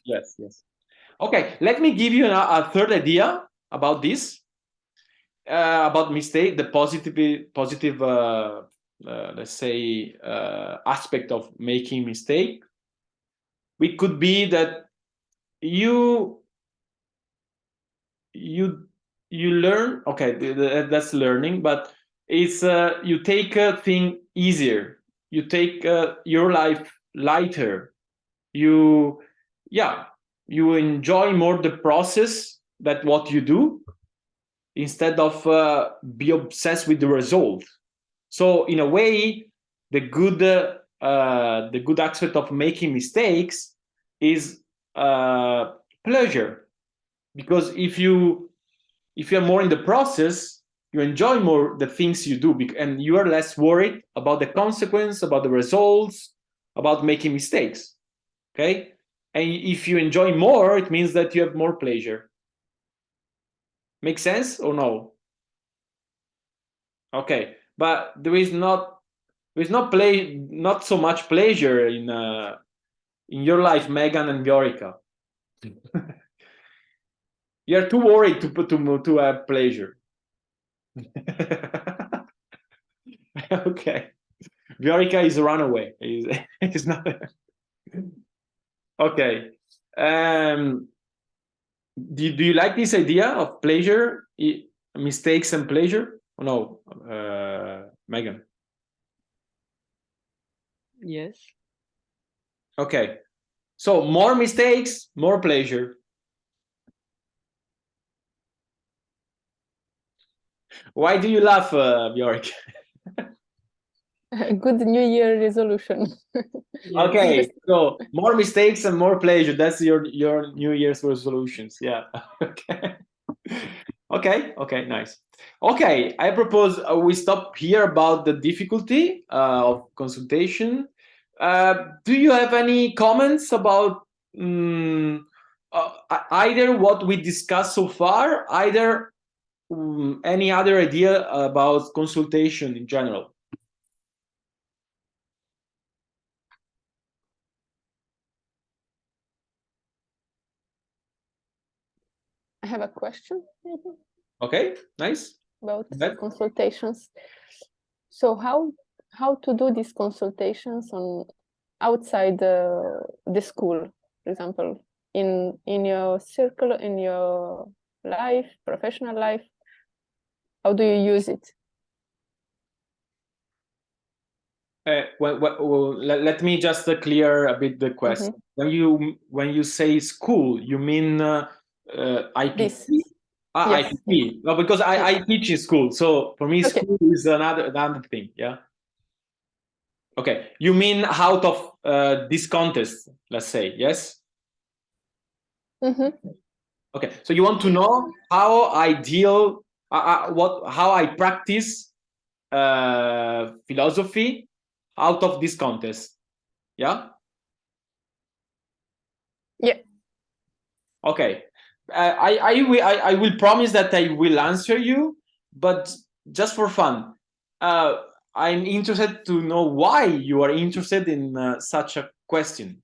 Yes, yes. Okay, let me give you a third idea about this, about mistake, the positive let's say, aspect of making mistake. It could be that you learn. Okay, that's learning, but it's you take a thing easier. You take your life lighter. You enjoy more the process that what you do, instead of be obsessed with the result. So in a way, the good aspect of making mistakes is pleasure, because if you're more in the process, you enjoy more the things you do, and you are less worried about the consequence, about the results, about making mistakes. Okay, and if you enjoy more, it means that you have more pleasure. Make sense or no? Okay, but there is not so much pleasure in your life, Megan and Viorica. You're too worried to have pleasure. Okay, Viorica is a runaway. He's not. Okay. Do you like this idea of pleasure, mistakes and pleasure? Or no, Megan? Yes. Okay. So more mistakes, more pleasure. Why do you laugh, Bjork? A good New Year resolution. Okay, so more mistakes and more pleasure. That's your New Year's resolutions. Yeah. Okay. Okay, nice. Okay, I propose we stop here about the difficulty of consultation. Do you have any comments about either what we discussed so far, either any other idea about consultation in general? I have a question. Okay, nice. About consultations. So how to do these consultations on outside the school, for example, in your circle, in your life, professional life? How do you use it? Let me just clear a bit the question. When you say school, you mean IPP? Yes. IPP. No, because I teach in school, so for me, school is another thing. Yeah. Okay. You mean out of this contest, let's say, yes? Okay. So you want to know how I deal, how I practice philosophy out of this contest. Yeah. Yeah. Okay. I will promise that I will answer you, but just for fun, I'm interested to know why you are interested in such a question.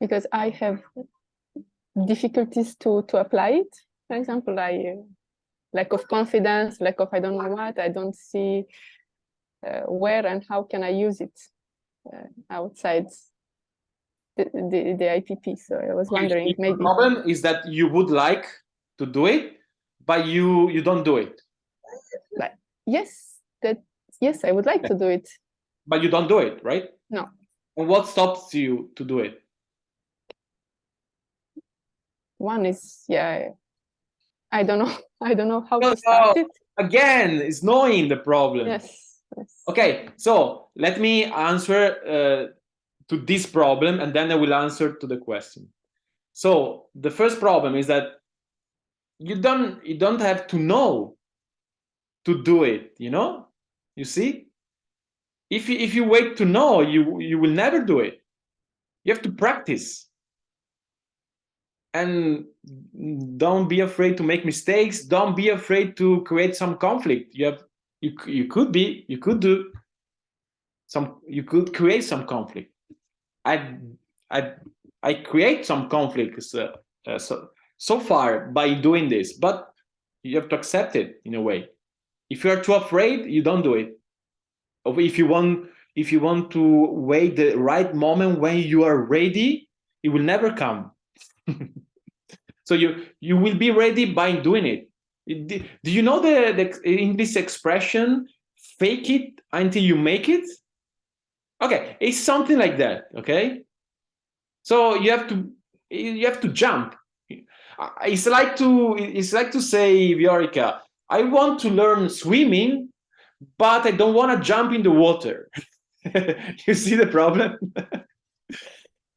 Because I have difficulties to apply it. For example, lack of confidence, lack of I don't know what, I don't see where and how can I use it outside the IPP. So I was wondering, maybe the problem is that you would like to do it, but you don't do it. But yes, I would like to do it. But you don't do it, right? No. And what stops you to do it? One is, I don't know. I don't know how to start it. Again, it's knowing the problem. Yes. Okay, so let me answer to this problem, and then I will answer to the question. So the first problem is that you don't have to know to do it, you know? You see? If you wait to know, you will never do it. You have to practice. And don't be afraid to make mistakes. Don't be afraid to create some conflict. You could create some conflict. I create some conflicts so far by doing this, but you have to accept it in a way. If you are too afraid, you don't do it. Or if you want to wait the right moment when you are ready, it will never come. So you will be ready by doing it. Do you know the English expression, fake it until you make it? Okay, it's something like that, okay? So you have to jump. It's like to say, Viorica, I want to learn swimming, but I don't want to jump in the water. You see the problem?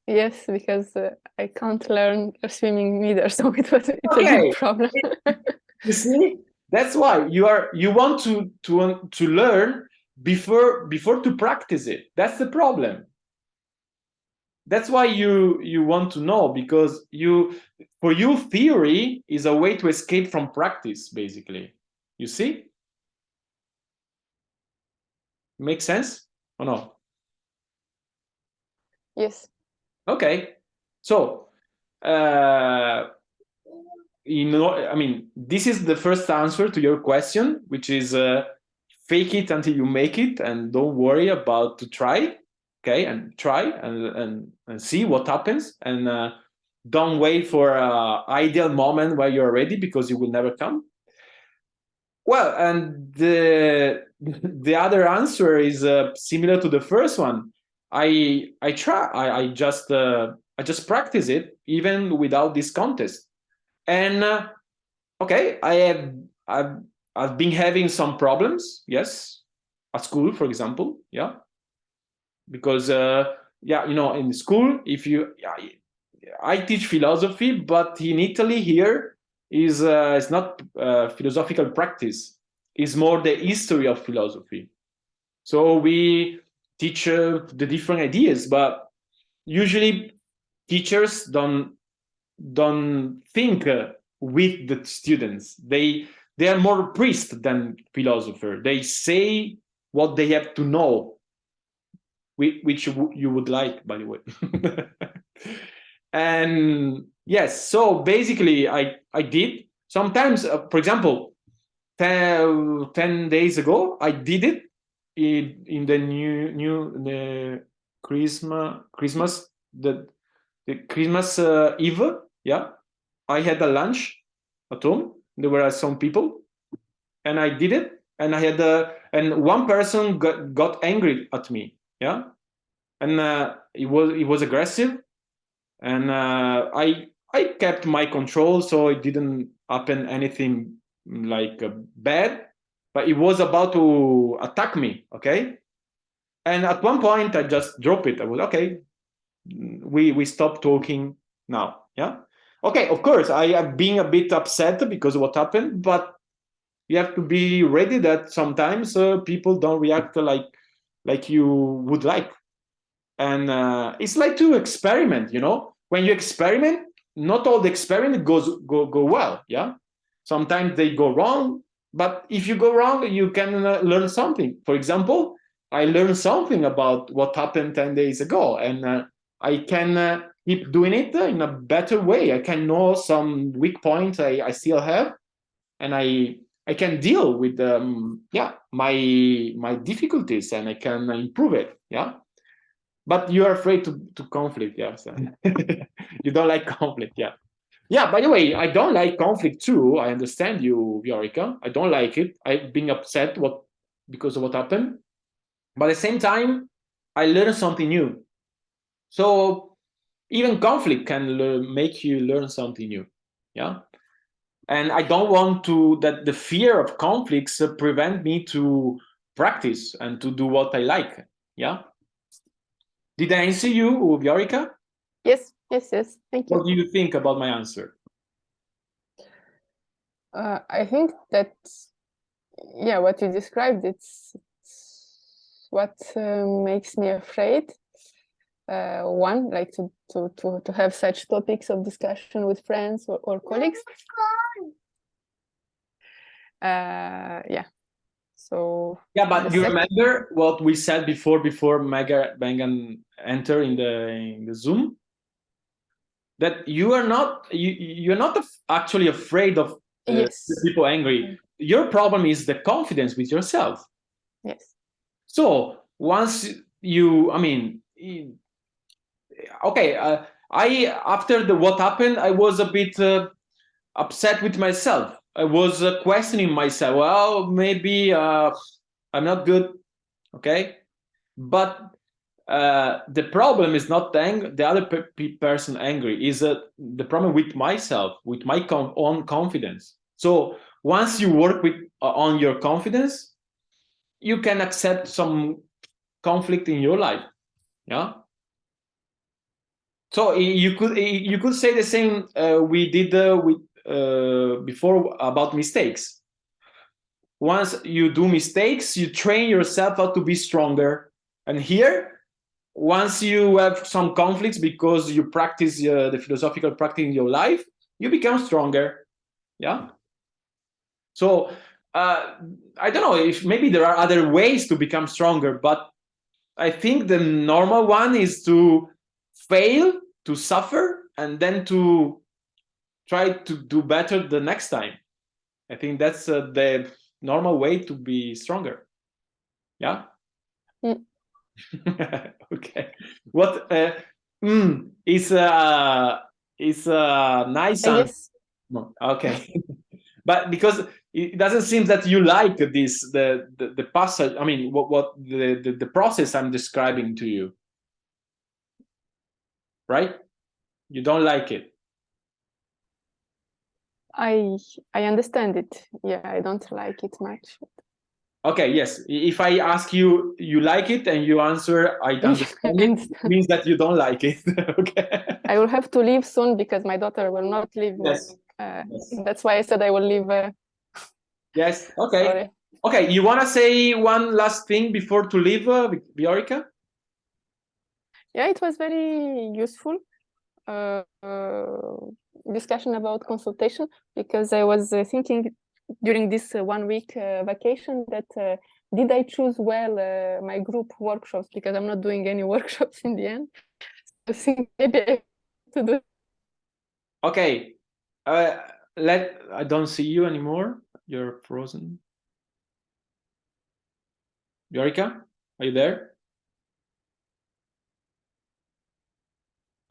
Yes, because I can't learn swimming either, so it's a big problem. You see, that's why you want to learn before to practice it. That's the problem. That's why you want to know, because for you theory is a way to escape from practice, basically. You see? Make sense or no? Yes. Okay, so I mean, this is the first answer to your question, which is fake it until you make it, and don't worry about to try. Okay, and try and see what happens, and don't wait for an ideal moment where you're ready, because it will never come. Well, and the other answer is similar to the first one. I just practice it even without this contest, and okay, I've been having some problems, yes, at school, for example, yeah, because yeah, you know, in school, I teach philosophy, but in Italy here is it's not philosophical practice. It's more the history of philosophy. So we teach the different ideas, but usually teachers don't think with the students. They are more priest than philosopher. They say what they have to know, which you would like, by the way. And yes, so basically I did sometimes, for example, 10 days ago, I did it in the Christmas, the Christmas Eve. Yeah, I had a lunch at home. There were some people, and I did it. And I had and one person got angry at me. Yeah, and it was aggressive, and I kept my control, so it didn't happen anything like bad, but it was about to attack me. Okay, and at one point I just dropped it. I was okay. We stopped talking now. Yeah. Okay. Of course, I am being a bit upset because of what happened, but you have to be ready that sometimes people don't react like you would like, and it's like to experiment. You know, when you experiment, not all the experiment go well. Yeah, sometimes they go wrong, but if you go wrong, you can learn something. For example, I learned something about what happened 10 days ago, and I can keep doing it in a better way. I can know some weak points I still have, and I can deal with my difficulties, and I can improve it. Yeah. But you are afraid to conflict, yeah. So you don't like conflict, yeah. Yeah, by the way, I don't like conflict too. I understand you, Viorica. I don't like it. I've been upset because of what happened. But at the same time, I learned something new. So even conflict can make you learn something new, yeah. And I don't want that the fear of conflicts prevent me to practice and to do what I like, yeah. Did I answer you, Viorica? Yes. Yes, yes. Thank you. What do you think about my answer? I think that, yeah, what you described, it's what makes me afraid. One, like to have such topics of discussion with friends or colleagues. Yeah. So Yeah, but you second, remember what we said before Megan enter in the Zoom? That you're not actually afraid of yes, the people angry. Your problem is the confidence with yourself. yes, So once you, I mean, okay, I after the what happened, I was a bit upset with myself. I was questioning myself. Well, maybe I'm not good. Okay, but the problem is not the other person angry. Is the problem with myself, with my own confidence. So once you work with on your confidence, you can accept some conflict in your life. Yeah. So you could say the same we did with before about mistakes. Once you do mistakes, you train yourself how to be stronger. And here, once you have some conflicts because you practice the philosophical practice in your life, you become stronger. Yeah. So I don't know if maybe there are other ways to become stronger, but I think the normal one is to fail, to suffer, and then to try to do better the next time. I think that's the normal way to be stronger. Yeah. mm. Okay. What is a nice answer. Yes. No, okay. But because it doesn't seem that you like this the passage. I mean, what the process I'm describing to you, right? You don't like it. I understand it. Yeah, I don't like it much. Okay, yes. If I ask you, you like it, and you answer, I understand it, it means that you don't like it. Okay. I will have to leave soon because my daughter will not leave me. Yes. Yes. That's why I said I will leave. Yes. Okay. Sorry. Okay. You want to say one last thing before to leave, Viorica? Yeah, it was very useful discussion about consultation because I was thinking during this 1 week vacation that did I choose well my group workshops, because I'm not doing any workshops in the end. I think maybe I have to do. Okay. I don't see you anymore. You're frozen. Viorica, are you there?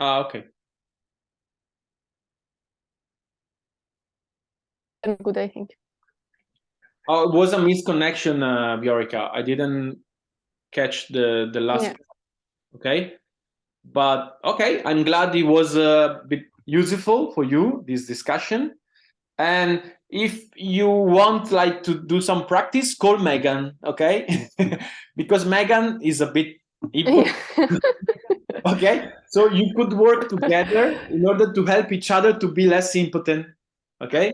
Ah, okay. Good, I think. Oh, it was a misconnection, Viorica. I didn't catch the last. Yeah. Okay. But okay, I'm glad it was a bit useful for you, this discussion. And if you want like to do some practice, call Megan, okay? Because Megan is a bit Yeah. okay? So you could work together in order to help each other to be less impotent, okay?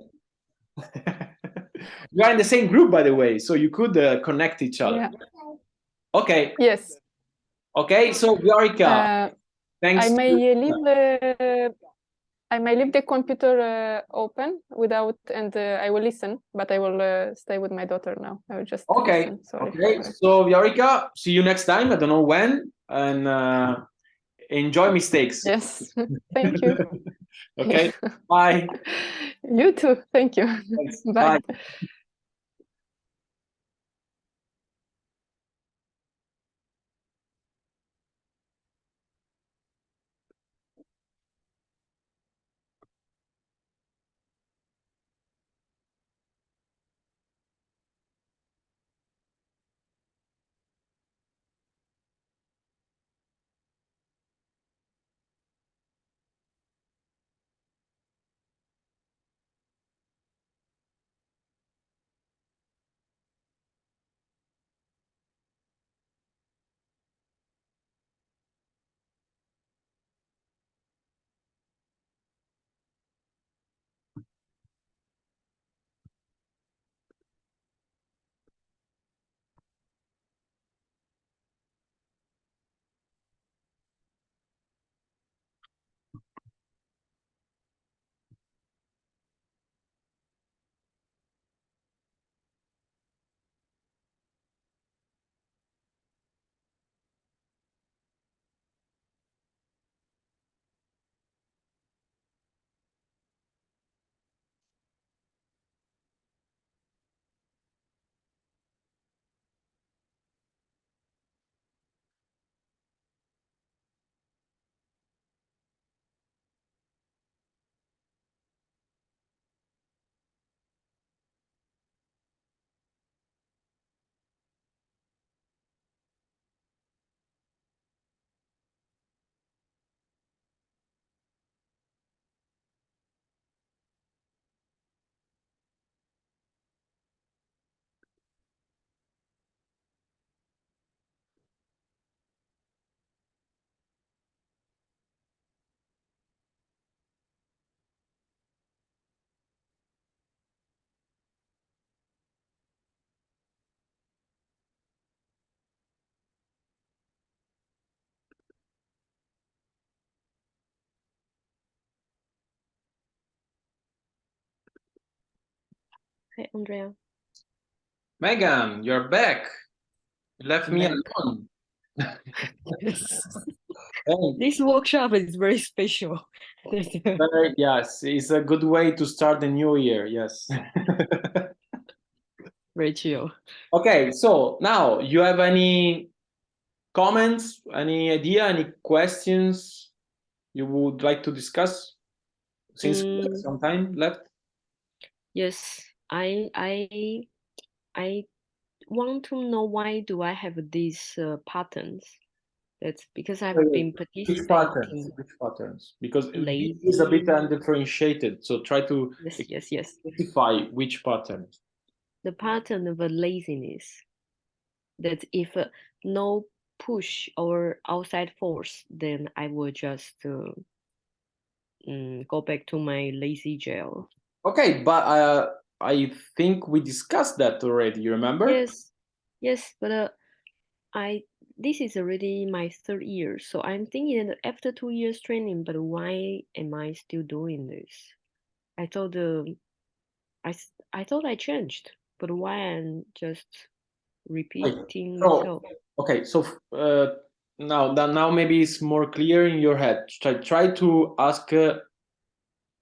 You are in the same group, by the way, so you could connect each other. Yeah. Okay. Yes. Okay, so Viorica, thanks. I may leave the computer open without, and I will listen, but I will stay with my daughter now. I will just Okay. listen. Sorry. Okay. So Viorica, see you next time. I don't know when, and enjoy mistakes. Yes. Thank you. Okay. Bye. You too. Thank you. Thanks. Bye. Bye. Hi, Andrea. Megan, you're back. You left me Back. alone. Yes. Hey, This workshop is very special. yes, it's a good way to start the new year. Yes. Very chill. Okay, so now you have any comments, any idea, any questions you would like to discuss since we have some time left? Yes, I want to know why do I have these patterns? That's because I've been Which participating. patterns? Because it Lazy. is a bit undifferentiated. So try to Yes. specify which pattern. The pattern of a laziness. That if no push or outside force, then I will just go back to my lazy jail. Okay, but I think we discussed that already. You remember? Yes, but this is already my 3rd year, so I'm thinking that after 2 years training, but why am I still doing this? I thought I thought I changed, but why I'm just repeating myself? Okay, so now maybe it's more clear in your head. Try to ask a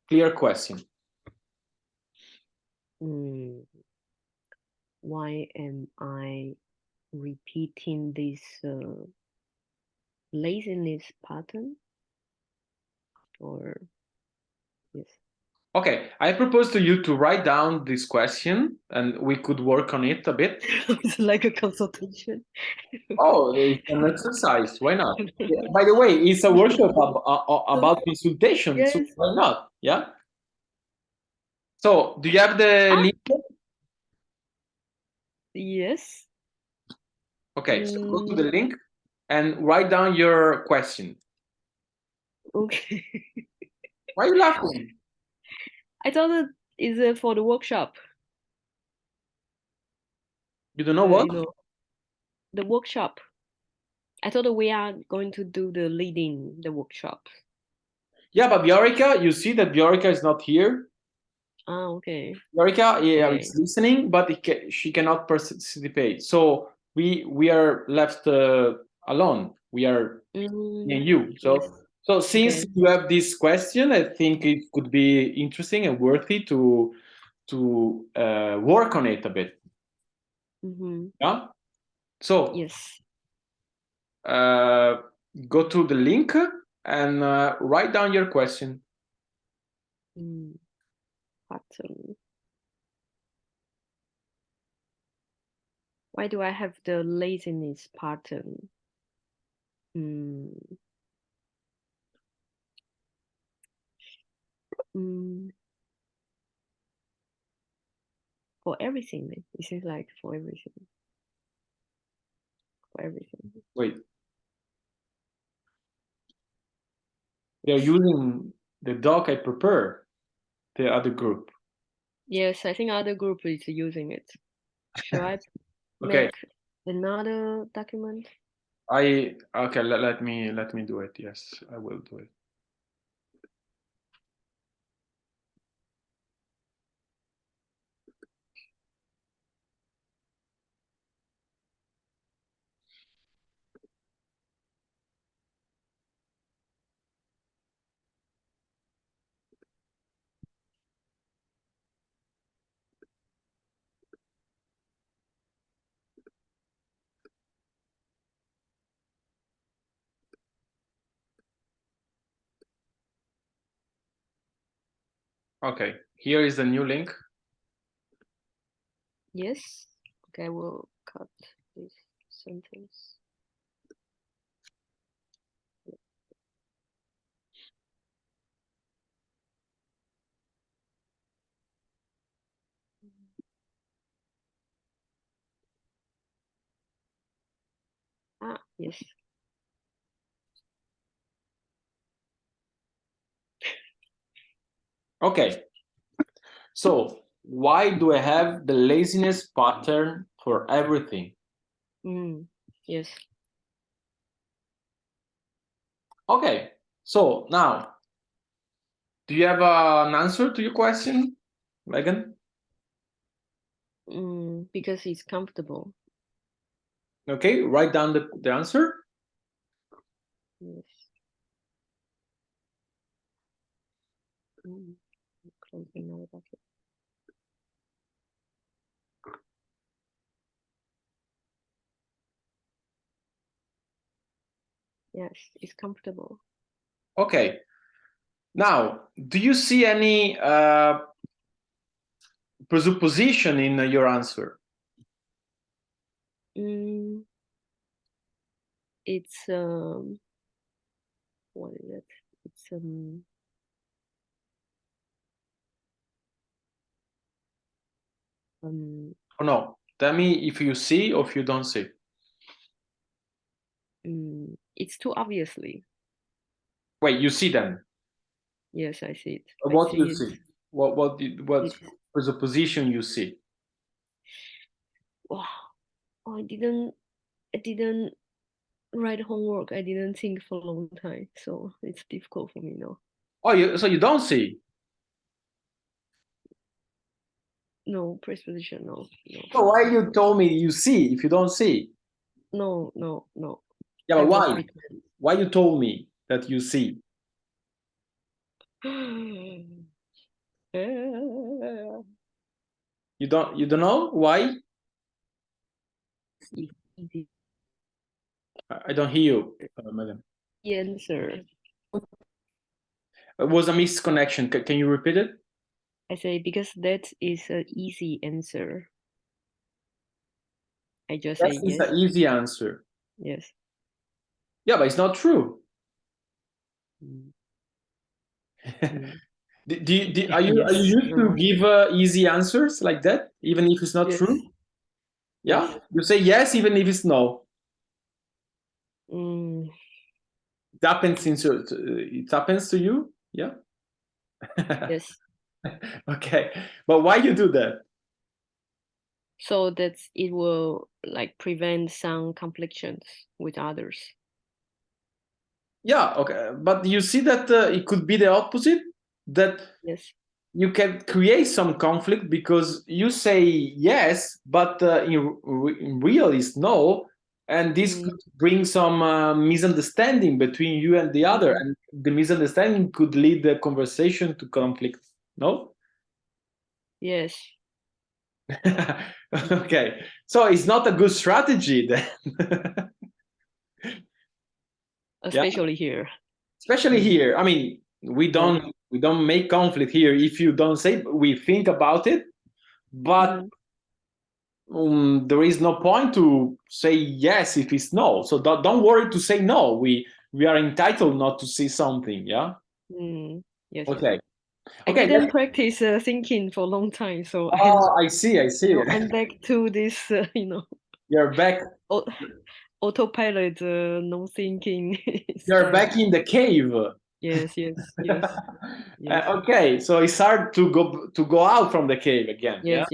clear question. Why am I repeating this laziness pattern? Or yes. Okay, I propose to you to write down this question, and we could work on it a bit. It's like a consultation. Oh, it's an exercise. Why not? Yeah, by the way, it's a workshop about consultation. Yes. So why not? Yeah. So, do you have the link? Yes. Okay, so go to the link and write down your question. Okay. Why are you laughing? I thought it is for the workshop. You don't know what? The workshop. I thought we are going to do the leading the workshop. Yeah, but Viorica, you see that Viorica is not here. Okay. Viorica, is listening, but she cannot participate. So we are left alone. We are me and you. So since you have this question, I think it could be interesting and worthy to work on it a bit. Yeah. So yes. Go to the link and write down your question. Pattern. Why do I have the laziness pattern? For everything, it seems like for everything. For everything. Wait. They're using the doc I prepare, the other group. Yes, I think other group is using it. Shall I make another document? Okay, let me do it. Yes, I will do it. Okay, here is the new link. Yes. Okay, I will cut this sentence. Yes. Okay. So why do I have the laziness pattern for everything? Yes. Okay. So now, do you have an answer to your question, Megan? Because it's comfortable. Okay, write down the answer. Yes. Closing my bucket. Yes, it's comfortable. Okay. Now, do you see any presupposition in your answer? It's what is it? It's Oh no, tell me if you see or if you don't see. It's too obviously. Wait, you see them? Yes, I see it. What do you see? What presupposition you see? Wow, I didn't write homework. I didn't think for a long time, so it's difficult for me now. Oh, so you don't see? No, presupposition, no. So why you told me you see if you don't see? No. Yeah, but why? Why you told me that you see? You don't know why? Easy I don't hear you, madam. answer. It was a mixed connection. Can you repeat it? I say because that is an easy answer. I just say yes. That's an easy answer. Yes. Yeah, but it's not true. Are you used to give easy answers like that, even if it's not true? Yeah, yes. you say yes even if it's no. It happens to you. Yeah. Yes. Okay, but why you do that? So that it will like prevent some conflictions with others. Yeah. Okay, but you see that it could be the opposite. That yes, you can create some conflict because you say yes, but in real is no, and this could bring some misunderstanding between you and the other, and the misunderstanding could lead the conversation to conflict. No? Yes. Okay, so it's not a good strategy then. Especially here. Especially here. I mean, we don't make conflict here if you don't say. We think about it, but there is no point to say yes if it's no. So don't worry to say no. We are entitled not to see something. Yeah. Yes. Okay. I didn't practice thinking for a long time, so I see. I'm back to this. You're back. Autopilot, no thinking. You're back in the cave. Yes. Okay, so it's hard to go out from the cave again. Yes.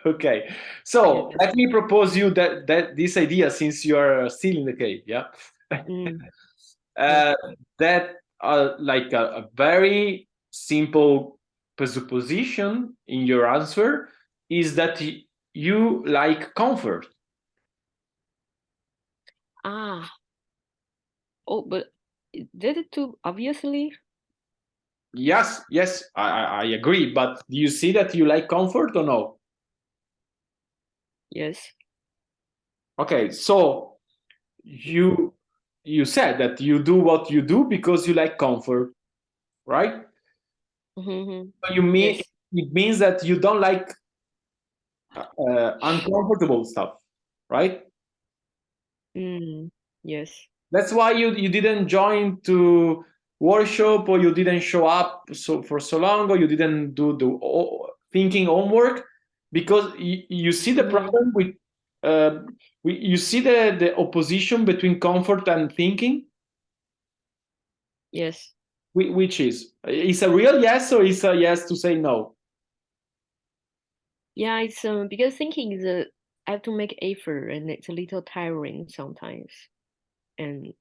Okay, so let me propose you that this idea, since you are still in the cave. Yeah. That like a very simple presupposition in your answer is that you like comfort. But did it too obviously? Yes, I agree. But do you see that you like comfort or no? Yes. Okay, so you said that you do what you do because you like comfort, right? So you mean it means that you don't like uncomfortable stuff, right? Yes. That's why you didn't join to workshop, or you didn't show up for so long, or you didn't do the thinking homework, because you see the problem with you see the opposition between comfort and thinking. Yes. Which is a real yes, or is a yes to say no? Yeah, it's because thinking is I have to make effort, and it's a little tiring sometimes, and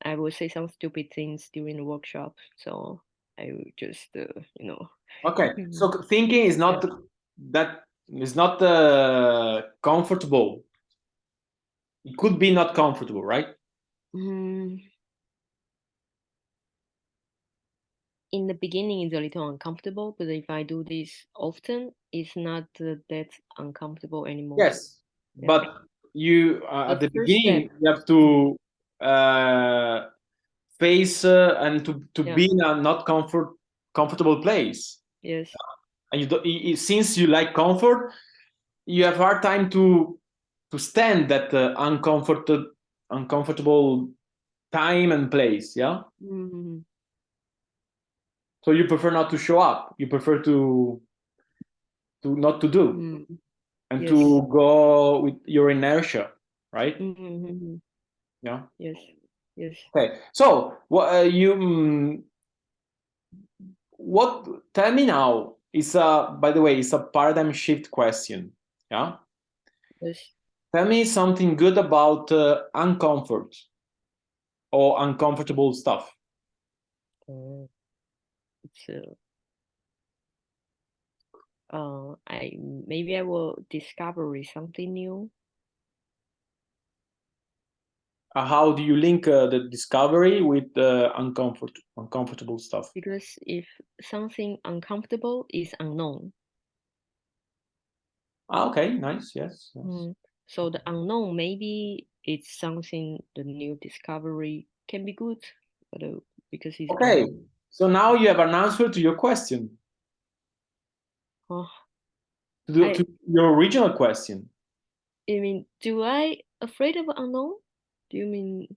I will say some stupid things during the workshop, so I will just Okay, so thinking is not that It's not comfortable. It could be not comfortable, right? In the beginning, it's a little uncomfortable, but if I do this often, it's not that uncomfortable anymore. Yes, Yeah. but you at the first beginning step. you have to face and to Yeah. be in a not comfortable place. Yes. And you don't, since you like comfort, you have hard time to stand that uncomfortable time and place. Yeah. Mhm. So you prefer not to show up. You prefer to not to do and Yes. to go with your inertia, right? Yeah. Yes. Yes. Okay. So what what? Tell me now. It's by the way, it's a paradigm shift question. Yeah. Yes. Tell me something good about uncomfort or uncomfortable stuff. It's I will discover something new. How do you link the discovery with the uncomfortable stuff? Because if something uncomfortable is unknown. Okay, nice. Yes. So the unknown, maybe it's something, the new discovery can be good, but because it's okay. unknown. So now you have an answer to your question. To your original question. You mean, do I afraid of unknown? Do you mean?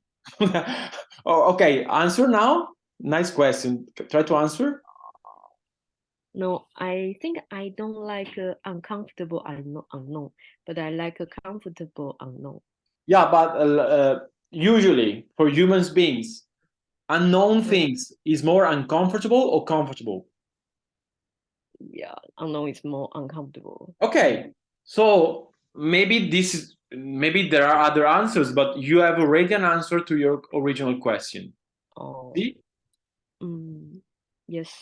Oh, okay. Answer now. Nice question. Try to answer. No, I think I don't like uncomfortable unknown, but I like a comfortable unknown. Yeah, but usually for human beings, unknown things is more uncomfortable or comfortable? Yeah, unknown is more uncomfortable. Okay, so maybe there are other answers, but you have already an answer to your original question. Oh. See? Yes.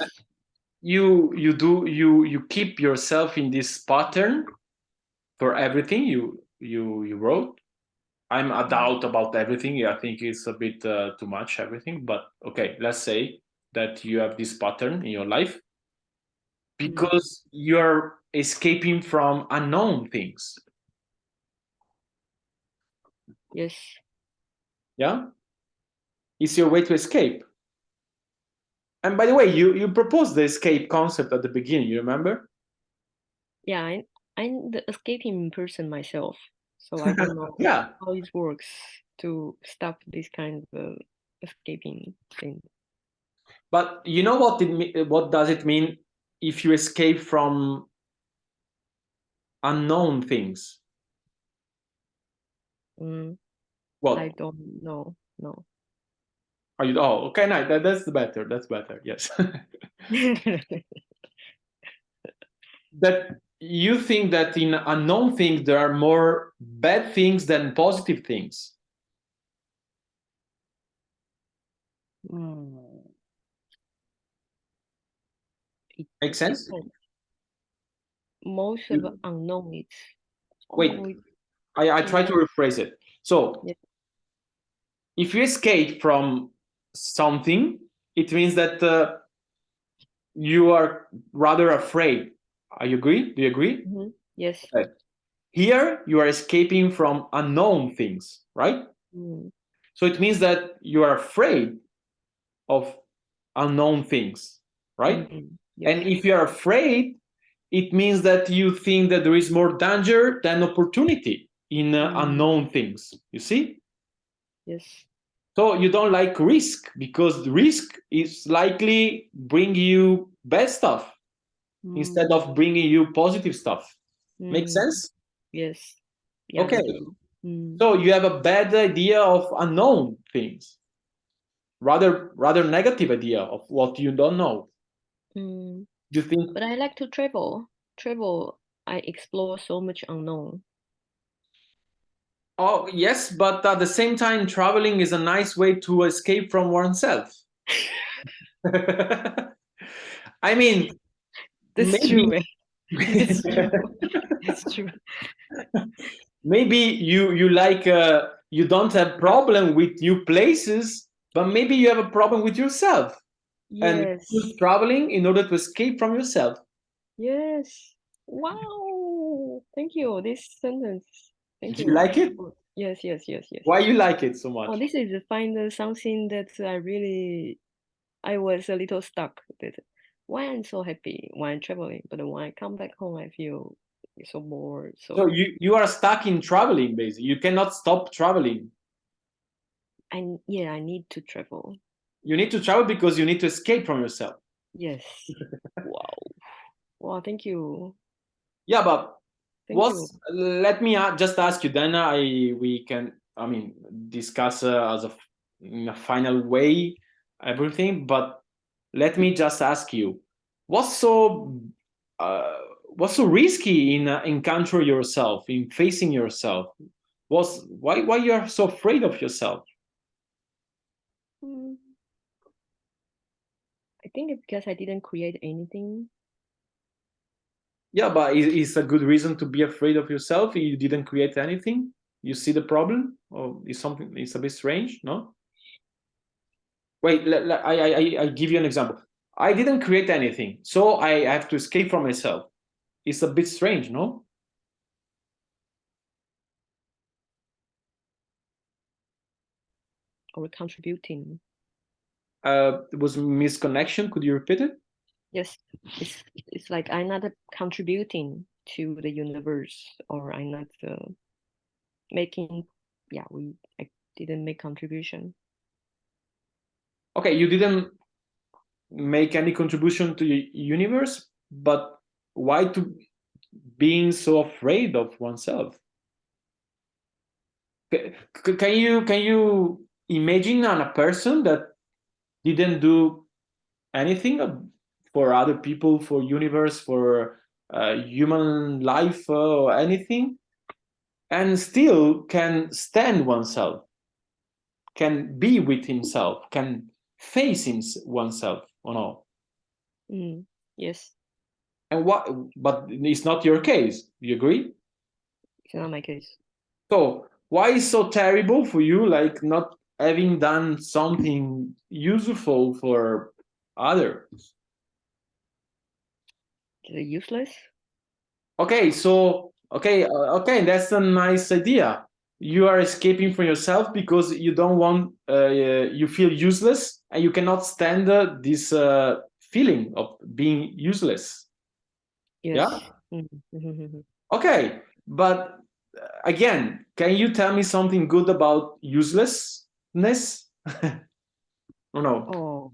You keep yourself in this pattern for everything you wrote. I'm a doubt about everything. I think it's a bit too much everything, but okay, let's say that you have this pattern in your life because you're escaping from unknown things. Yes. Yeah, it's your way to escape. And by the way, you proposed the escape concept at the beginning. You remember? Yeah, I'm the escaping person myself, so I don't know Yeah. how it works to stop this kind of escaping thing. But you know what does it mean if you escape from unknown things? What? I don't know. No. Are you? Oh, okay. Nice. That's better. That's better. Yes. That you think that in unknown things there are more bad things than positive things. Makes sense? Most of unknown is. Wait, I try to rephrase it. So, if you escape from something, it means that you are rather afraid. Do you agree? Yes. Okay. Here, you are escaping from unknown things, right? So it means that you are afraid of unknown things, right? Yes. And if you are afraid, it means that you think that there is more danger than opportunity in unknown things. You see? Yes. So you don't like risk because the risk is likely bring you bad stuff instead of bringing you positive stuff. Make sense? Yes. Yeah, okay. So you have a bad idea of unknown things, rather negative idea of what you don't know. You think? But I like to travel. I explore so much unknown. Oh yes, but at the same time, traveling is a nice way to escape from oneself. I mean, That's true. It's true. It's true. Maybe you like you don't have problem with new places, but maybe you have a problem with yourself, and Yes. you're traveling in order to escape from yourself. Yes. Wow. Thank you. This sentence. Thank Do you. you like it? Yes, yes, yes, yes. Why you like it so much? Oh, this is something that I was a little stuck with. Why I'm so happy when I'm traveling, but when I come back home, I feel so bored. So you are stuck in traveling, basically. You cannot stop traveling. I need to travel. You need to travel because you need to escape from yourself. Yes. Wow. Wow, thank you. Yeah, but Thank you. let me just ask you, then we can, I mean, discuss as in a final way everything, but let me just ask you, what's so risky in encountering yourself, in facing yourself? Why you are so afraid of yourself? I think it's because I didn't create anything. Yeah, but is a good reason to be afraid of yourself? You didn't create anything. You see the problem, or is something? It's a bit strange, no? Wait, I give you an example. I didn't create anything, so I have to escape from myself. It's a bit strange, no? Or contributing. It was misconnection. Could you repeat it? Yes, it's like I'm not contributing to the universe, or I'm not making. Yeah, I didn't make contribution. Okay, you didn't make any contribution to the universe, but why to being so afraid of oneself? Can you imagine on a person that didn't do anything for other people, for universe, for human life, or anything, and still can stand oneself, can be with himself, can face oneself, or no? Yes. And but it's not your case. Do you agree? It's not my case. So why is so terrible for you, like not having done something useful for others? Is it useless? Okay, so okay, that's a nice idea. You are escaping from yourself because you don't want, you feel useless, and you cannot stand this feeling of being useless. Yes. Yeah. Okay, but again, can you tell me something good about uselessness? Or no? Oh.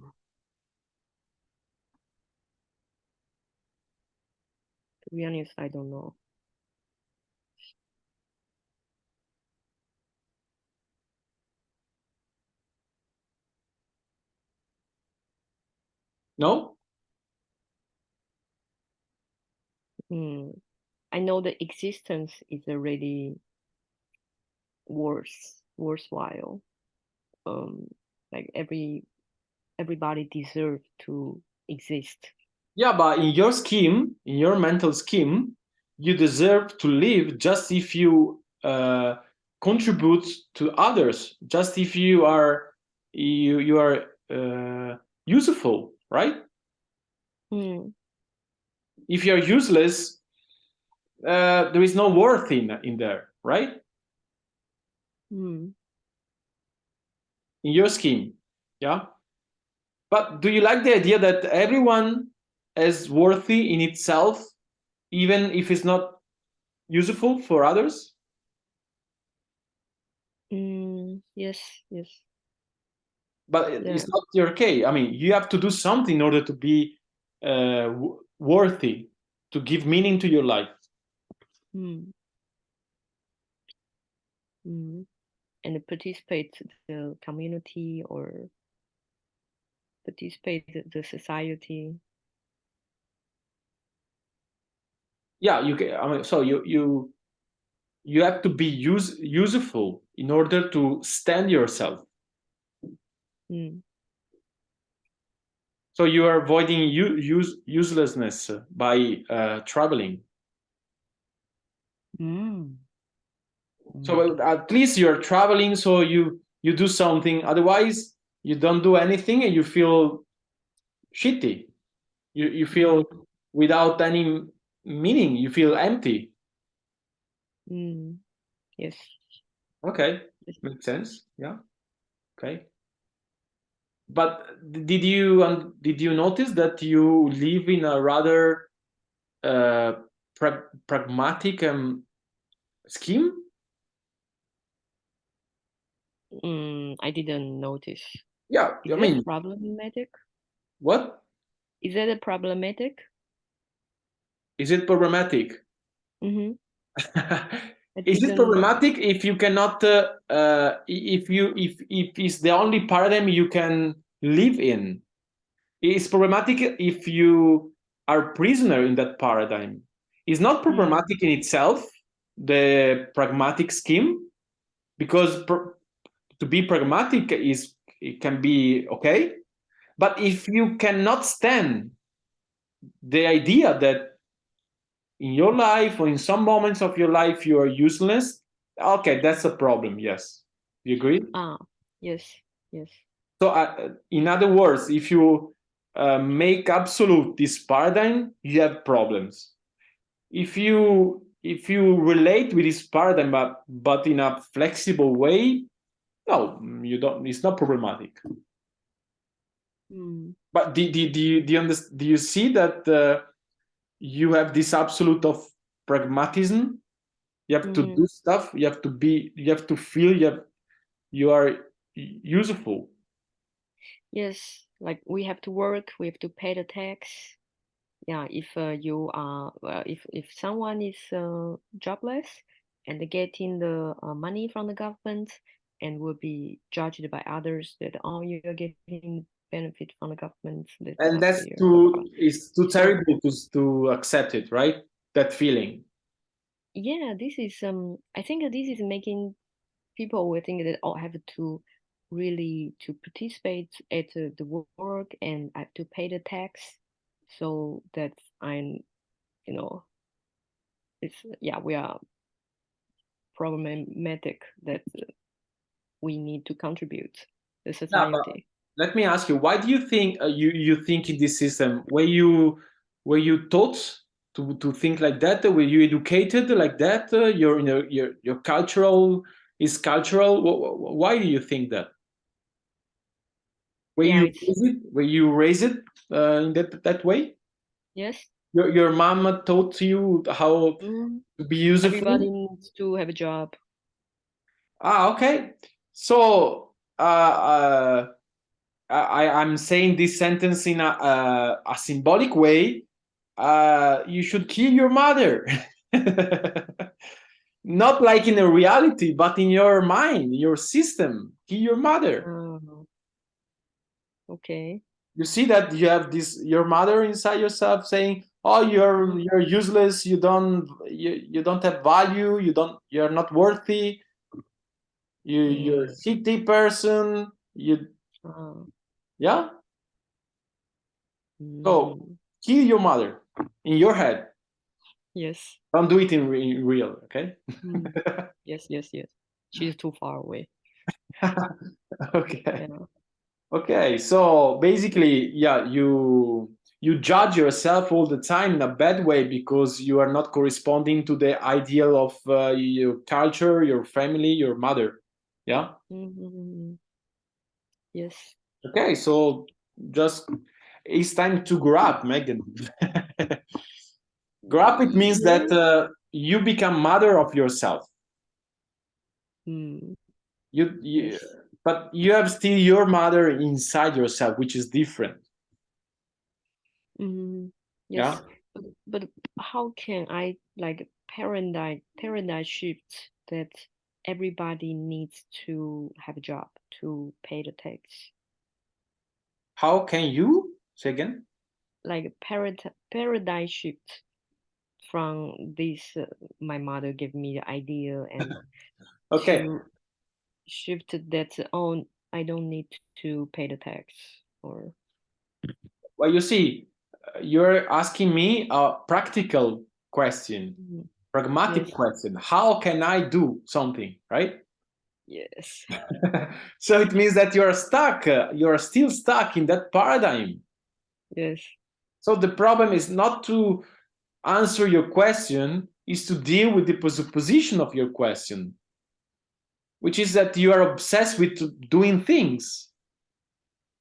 To be honest, I don't know. No? I know the existence is already worthwhile. Like everybody deserves to exist. Yeah, but in your scheme, in your mental scheme, you deserve to live just if you contribute to others, just if you are useful, right? If you're useless, there is no worth in there, right? In your scheme, yeah. But do you like the idea that everyone is worthy in itself, even if it's not useful for others? Yes, yes. But it's not your case. I mean, you have to do something in order to be worthy, to give meaning to your life. And participate the community, or participate the society. Yeah, you can. I mean, so you have to be useful in order to stand yourself. So you are avoiding uselessness by traveling. So at least you're traveling, so you do something. Otherwise, you don't do anything and you feel shitty. You feel without any meaning. You feel empty. Yes. Okay, makes sense. Yeah. Okay. But did you notice that you live in a rather pragmatic scheme? I didn't notice. Yeah, Is I that mean, problematic? what? Is that a problematic? Is it problematic? I Is it didn't. problematic if you cannot if it's the only paradigm you can live in? It's problematic if you are prisoner in that paradigm. It's not problematic in itself, the pragmatic scheme, because to be pragmatic it can be okay. But if you cannot stand the idea that in your life or in some moments of your life you are useless, okay, that's a problem. Yes, you agree? Yes. So in other words, if you make absolute this paradigm, you have problems. If you relate with this paradigm but in a flexible way, no, you don't. It's not problematic. But do you see that you have this absolute of pragmatism? You have to do stuff. You have to be. You have to feel. You are useful. Yes, like we have to work. We have to pay the tax. Yeah, if you are if someone is jobless and getting the money from the government and will be judged by others that you're getting benefit from the government, that's And not that's fair, blah, blah, blah. it's too terrible to accept it, right? That feeling. Yeah, this is I think that this is making people will think that have to really to participate at the work and I have to pay the tax, so that I'm it's we are problematic that we need to contribute the Yeah, but society. let me ask you, why do you think you think in this system? Were you taught to think like that? Were you educated like that? Your cultural is cultural. Why do you think that? Were you raised in that way? Yes. Your mom taught you how to be useful. Everybody needs to have a job. Okay. So I'm saying this sentence in a symbolic way. You should kill your mother. Not like in a reality, but in your mind, your system. Kill your mother. Okay. You see that you have your mother inside yourself saying, "Oh, you're useless. You don't have value. You're not worthy. You're a shitty person. Yeah." So kill your mother in your head. Yes. Don't do it in real, okay? Yes. She's too far away. Okay. Yeah. Okay. So basically, yeah, you judge yourself all the time in a bad way because you are not corresponding to the ideal of your culture, your family, your mother. Yeah. Yes. Okay. So just it's time to grow up, Megan. Grow up, it means that you become mother of yourself. Yes. But you have still your mother inside yourself, which is different. Yes. Yeah. But how can I like paradigm shift that everybody needs to have a job to pay the tax? How can you say again? Like paradigm shift from this. My mother gave me the idea and Okay. to shift that I don't need to pay the tax or. well, you see, you're asking me a practical question, pragmatic Yes. question. How can I do something, right? Yes. So it means that you're stuck. You're still stuck in that paradigm. Yes. So the problem is not to answer your question, is to deal with the presupposition of your question, which is that you are obsessed with doing things.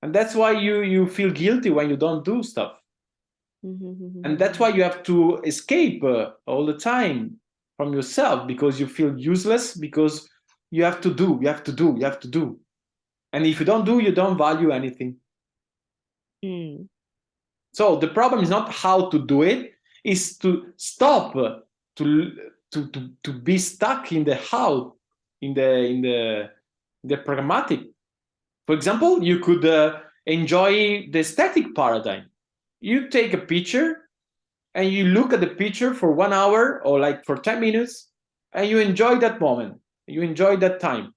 And that's why you feel guilty when you don't do stuff. And that's why you have to escape all the time from yourself, because you feel useless, because you have to do, you have to do, you have to do. And if you don't do, you don't value anything. So the problem is not how to do it, is to stop to be stuck in the how, in the pragmatic. For example, you could enjoy the static paradigm. You take a picture and you look at the picture for 1 hour or like for 10 minutes, and you enjoy that moment. You enjoy that time.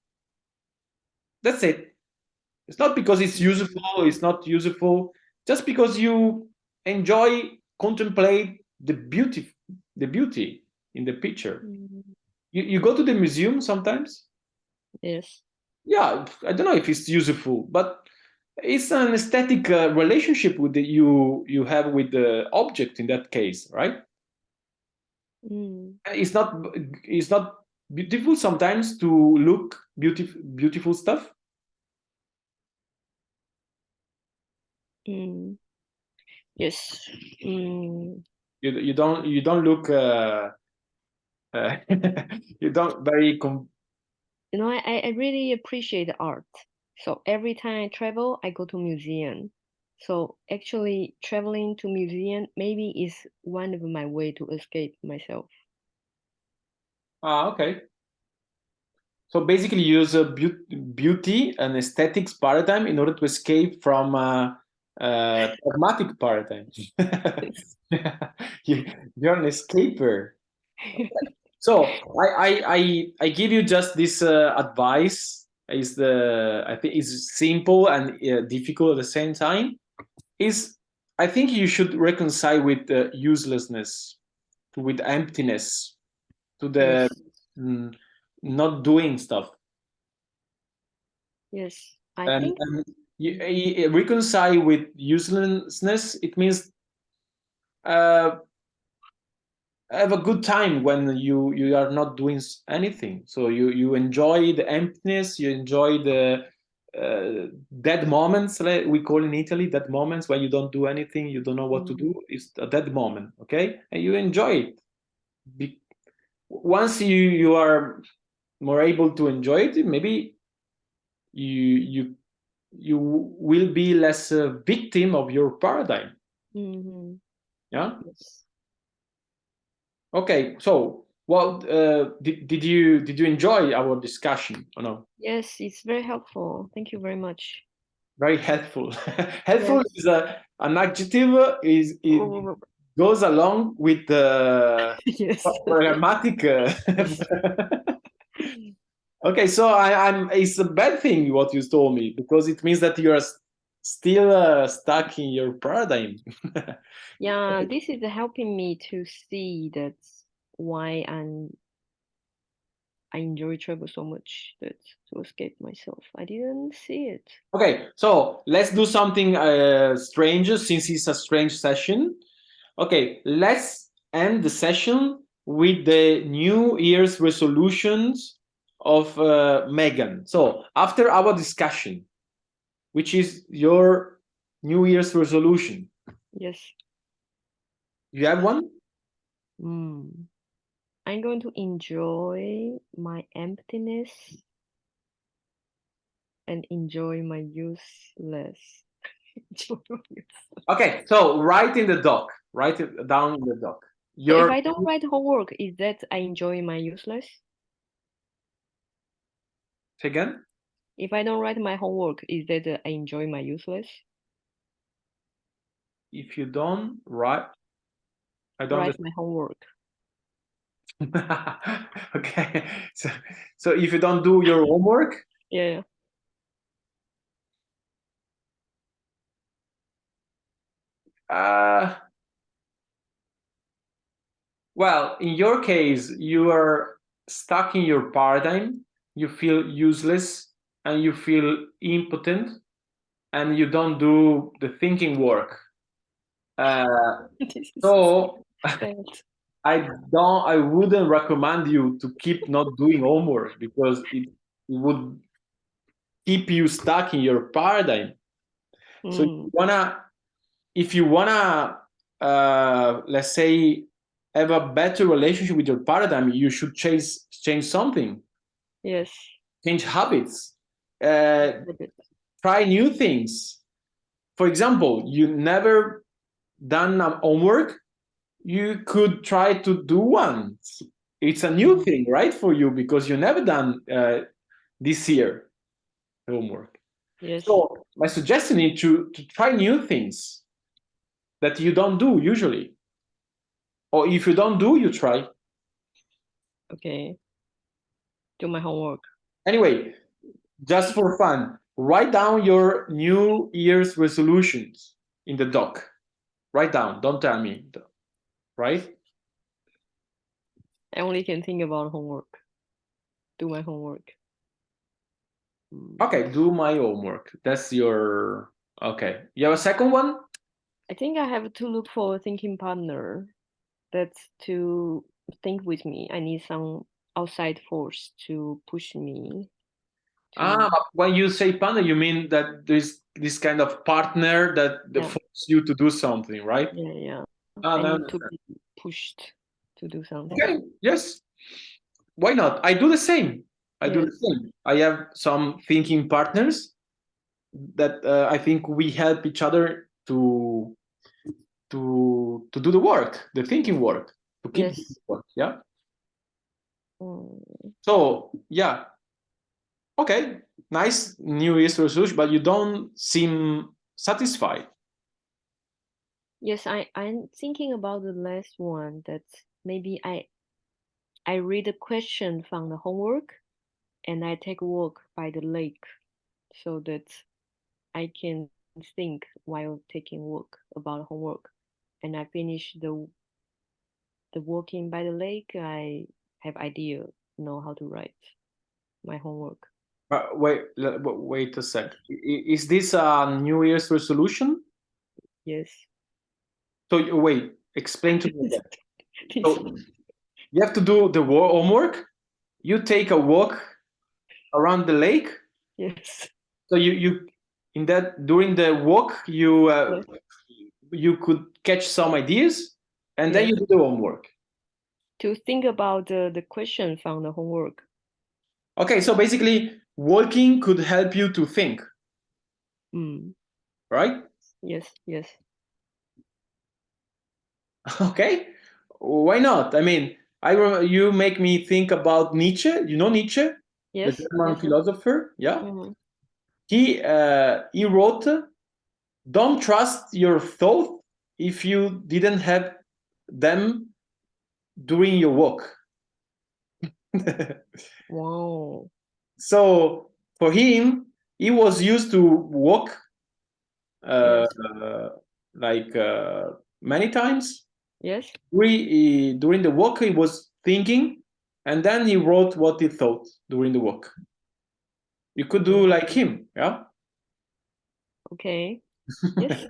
That's it. It's not because it's useful, it's not useful, just because you enjoy, contemplate the beauty in the picture. You go to the museum sometimes? Yes. Yeah, I don't know if it's useful, but it's an aesthetic relationship with you have with the object in that case, right? It's not beautiful sometimes to look beautiful stuff. Yes. You don't look you don't very You know, I really appreciate art. So every time I travel, I go to museum. So actually traveling to museum maybe is one of my way to escape myself. okay. So basically you use a beauty and aesthetics paradigm in order to escape from pragmatic paradigm. You're an escaper. So I give you just this advice. I think is simple and difficult at the same time. I think you should reconcile with uselessness, with emptiness, to the Yes. not doing stuff. Yes. I think And you reconcile with uselessness. It means have a good time when you are not doing anything. So you enjoy the emptiness, you enjoy the dead moments, like we call in Italy, dead moments when you don't do anything, you don't know what to do. It's a dead moment, okay? And you enjoy it. Once you are more able to enjoy it, maybe you will be less a victim of your paradigm. Yeah. yes. Okay, so well, did you enjoy our discussion or no? Yes, it's very helpful. Thank you very much. Very helpful. Helpful Yes. is an adjective. It goes along with the Yes. pragmatic. Okay, so I'm. It's a bad thing what you told me, because it means that you are still stuck in your paradigm. Yeah, this is helping me to see that why I enjoy travel so much, that to escape myself. I didn't see it. Okay, so let's do something strange, since it's a strange session. Okay, let's end the session with the New Year's resolutions of Megan. So after our discussion, which is your New Year's resolution? Yes. You have one? I'm going to enjoy my emptiness and enjoy my useless. Okay, so write in the doc. Write it down in the doc. So if I don't write homework, is that I enjoy my useless? Say again? If I don't write my homework, is that I enjoy my useless? If you don't write, I don't write my homework. Okay, so if you don't do your homework, Yeah. Well, in your case, you are stuck in your paradigm, you feel useless, and you feel impotent, and you don't do the thinking work. So I wouldn't recommend you to keep not doing homework, because it would keep you stuck in your paradigm. So if you wanna let's say have a better relationship with your paradigm, you should change something. Yes. Change habits. Try new things. For example, you never done homework, you could try to do one. It's a new thing, right, for you, because you never done this year homework. Yes. So my suggestion is to try new things that you don't do usually. Or if you don't do, you try. Okay. Do my homework. Anyway, just for fun, write down your New Year's resolutions in the doc. Write down, don't tell me, right? I only can think about homework. Do my homework. Okay, do my homework. That's your, okay. You have a second one? I think I have to look for a thinking partner that's to think with me. I need some outside force to push me. When you say partner, you mean that there's this kind of partner that forces you to do something, right? Yeah. I need to be pushed to do something. Okay, yes. Why not? I do the same. I do the same. I have some thinking partners that I think we help each other to do the work, the thinking work, to keep the work. Yeah. So yeah. Okay. Nice New Year's resolution, but you don't seem satisfied. Yes, I'm thinking about the last one, that maybe I read a question from the homework and I take a walk by the lake so that I can think while taking walk about homework. And I finish the walking by the lake, I have idea, know how to write my homework. Wait a sec. Is this a New Year's resolution? Yes. So wait, explain to me that. So you have to do the homework. You take a walk around the lake. Yes. So you in that during the walk you could catch some ideas, and then you do the homework. To think about the question from the homework. Okay, so basically walking could help you to think. Right? Yes. Okay, why not? I mean, you make me think about Nietzsche. You know Nietzsche, the German philosopher. Yeah, he wrote, "Don't trust your thought if you didn't have them during your walk." Wow. So for him, he was used to walk like many times. Yes. During the walk, he was thinking, and then he wrote what he thought during the walk. You could do like him, yeah? Okay. Yes.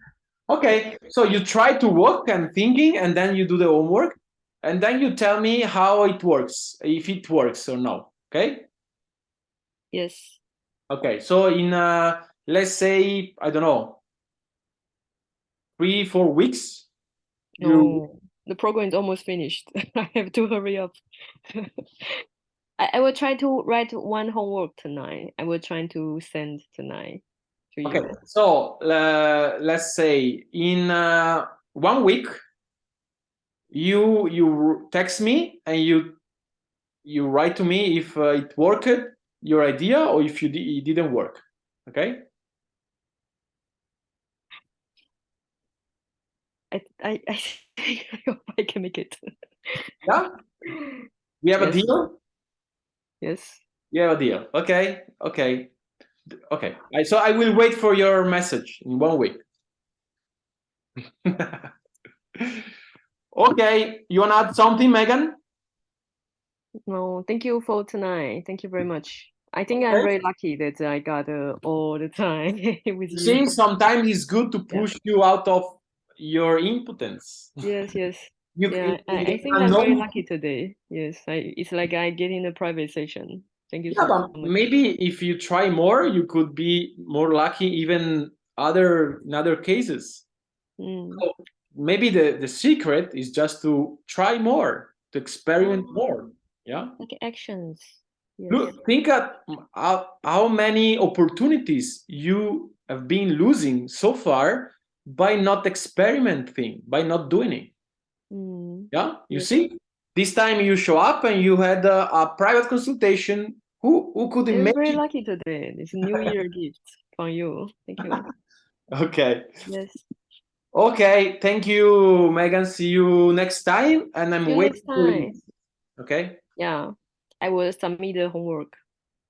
Okay, so you try to walk and thinking, and then you do the homework, and then you tell me how it works, if it works or no, okay? Yes. Okay, so in, let's say, I don't know, 3-4 weeks, the program is almost finished. I have to hurry up. I will try to write one homework tonight. I will try to send tonight to you. Okay, so let's say in 1 week, you text me and you write to me if it worked, your idea, or if it didn't work. Okay. I hope I can make it. Yeah. We have a deal. Yes. You have a deal. Okay. So I will wait for your message in 1 week. Okay, you want to add something, Megan? No, thank you for tonight. Thank you very much. I think I'm Okay. very lucky that I got all the time with You you. see, sometimes it's good to push you out of your impotence. Yes, yes. You, Yeah, I in think a I'm very normal- lucky today. Yes, it's like I get in a private session. Thank you Yeah, so but much. maybe if you try more, you could be more lucky even in other cases. Mm. So maybe the secret is just to try more, to experiment more. Yeah. Like actions. Yes. Look, think at how many opportunities you have been losing so far by not experimenting, by not doing it. Mm. Yeah, you Yes. see, this time you show up and you had a private consultation. Who could I'm very imagine? lucky today. It's a New Year gift from you. Thank you. Okay. Yes. Okay. Thank you, Megan. See you next time. And I'm See you waiting next for you. time. Okay. Yeah. I will submit the homework.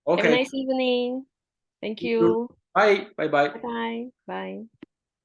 Have a Okay. nice evening. Thank you. Bye. Bye. Bye. Bye-bye. Bye.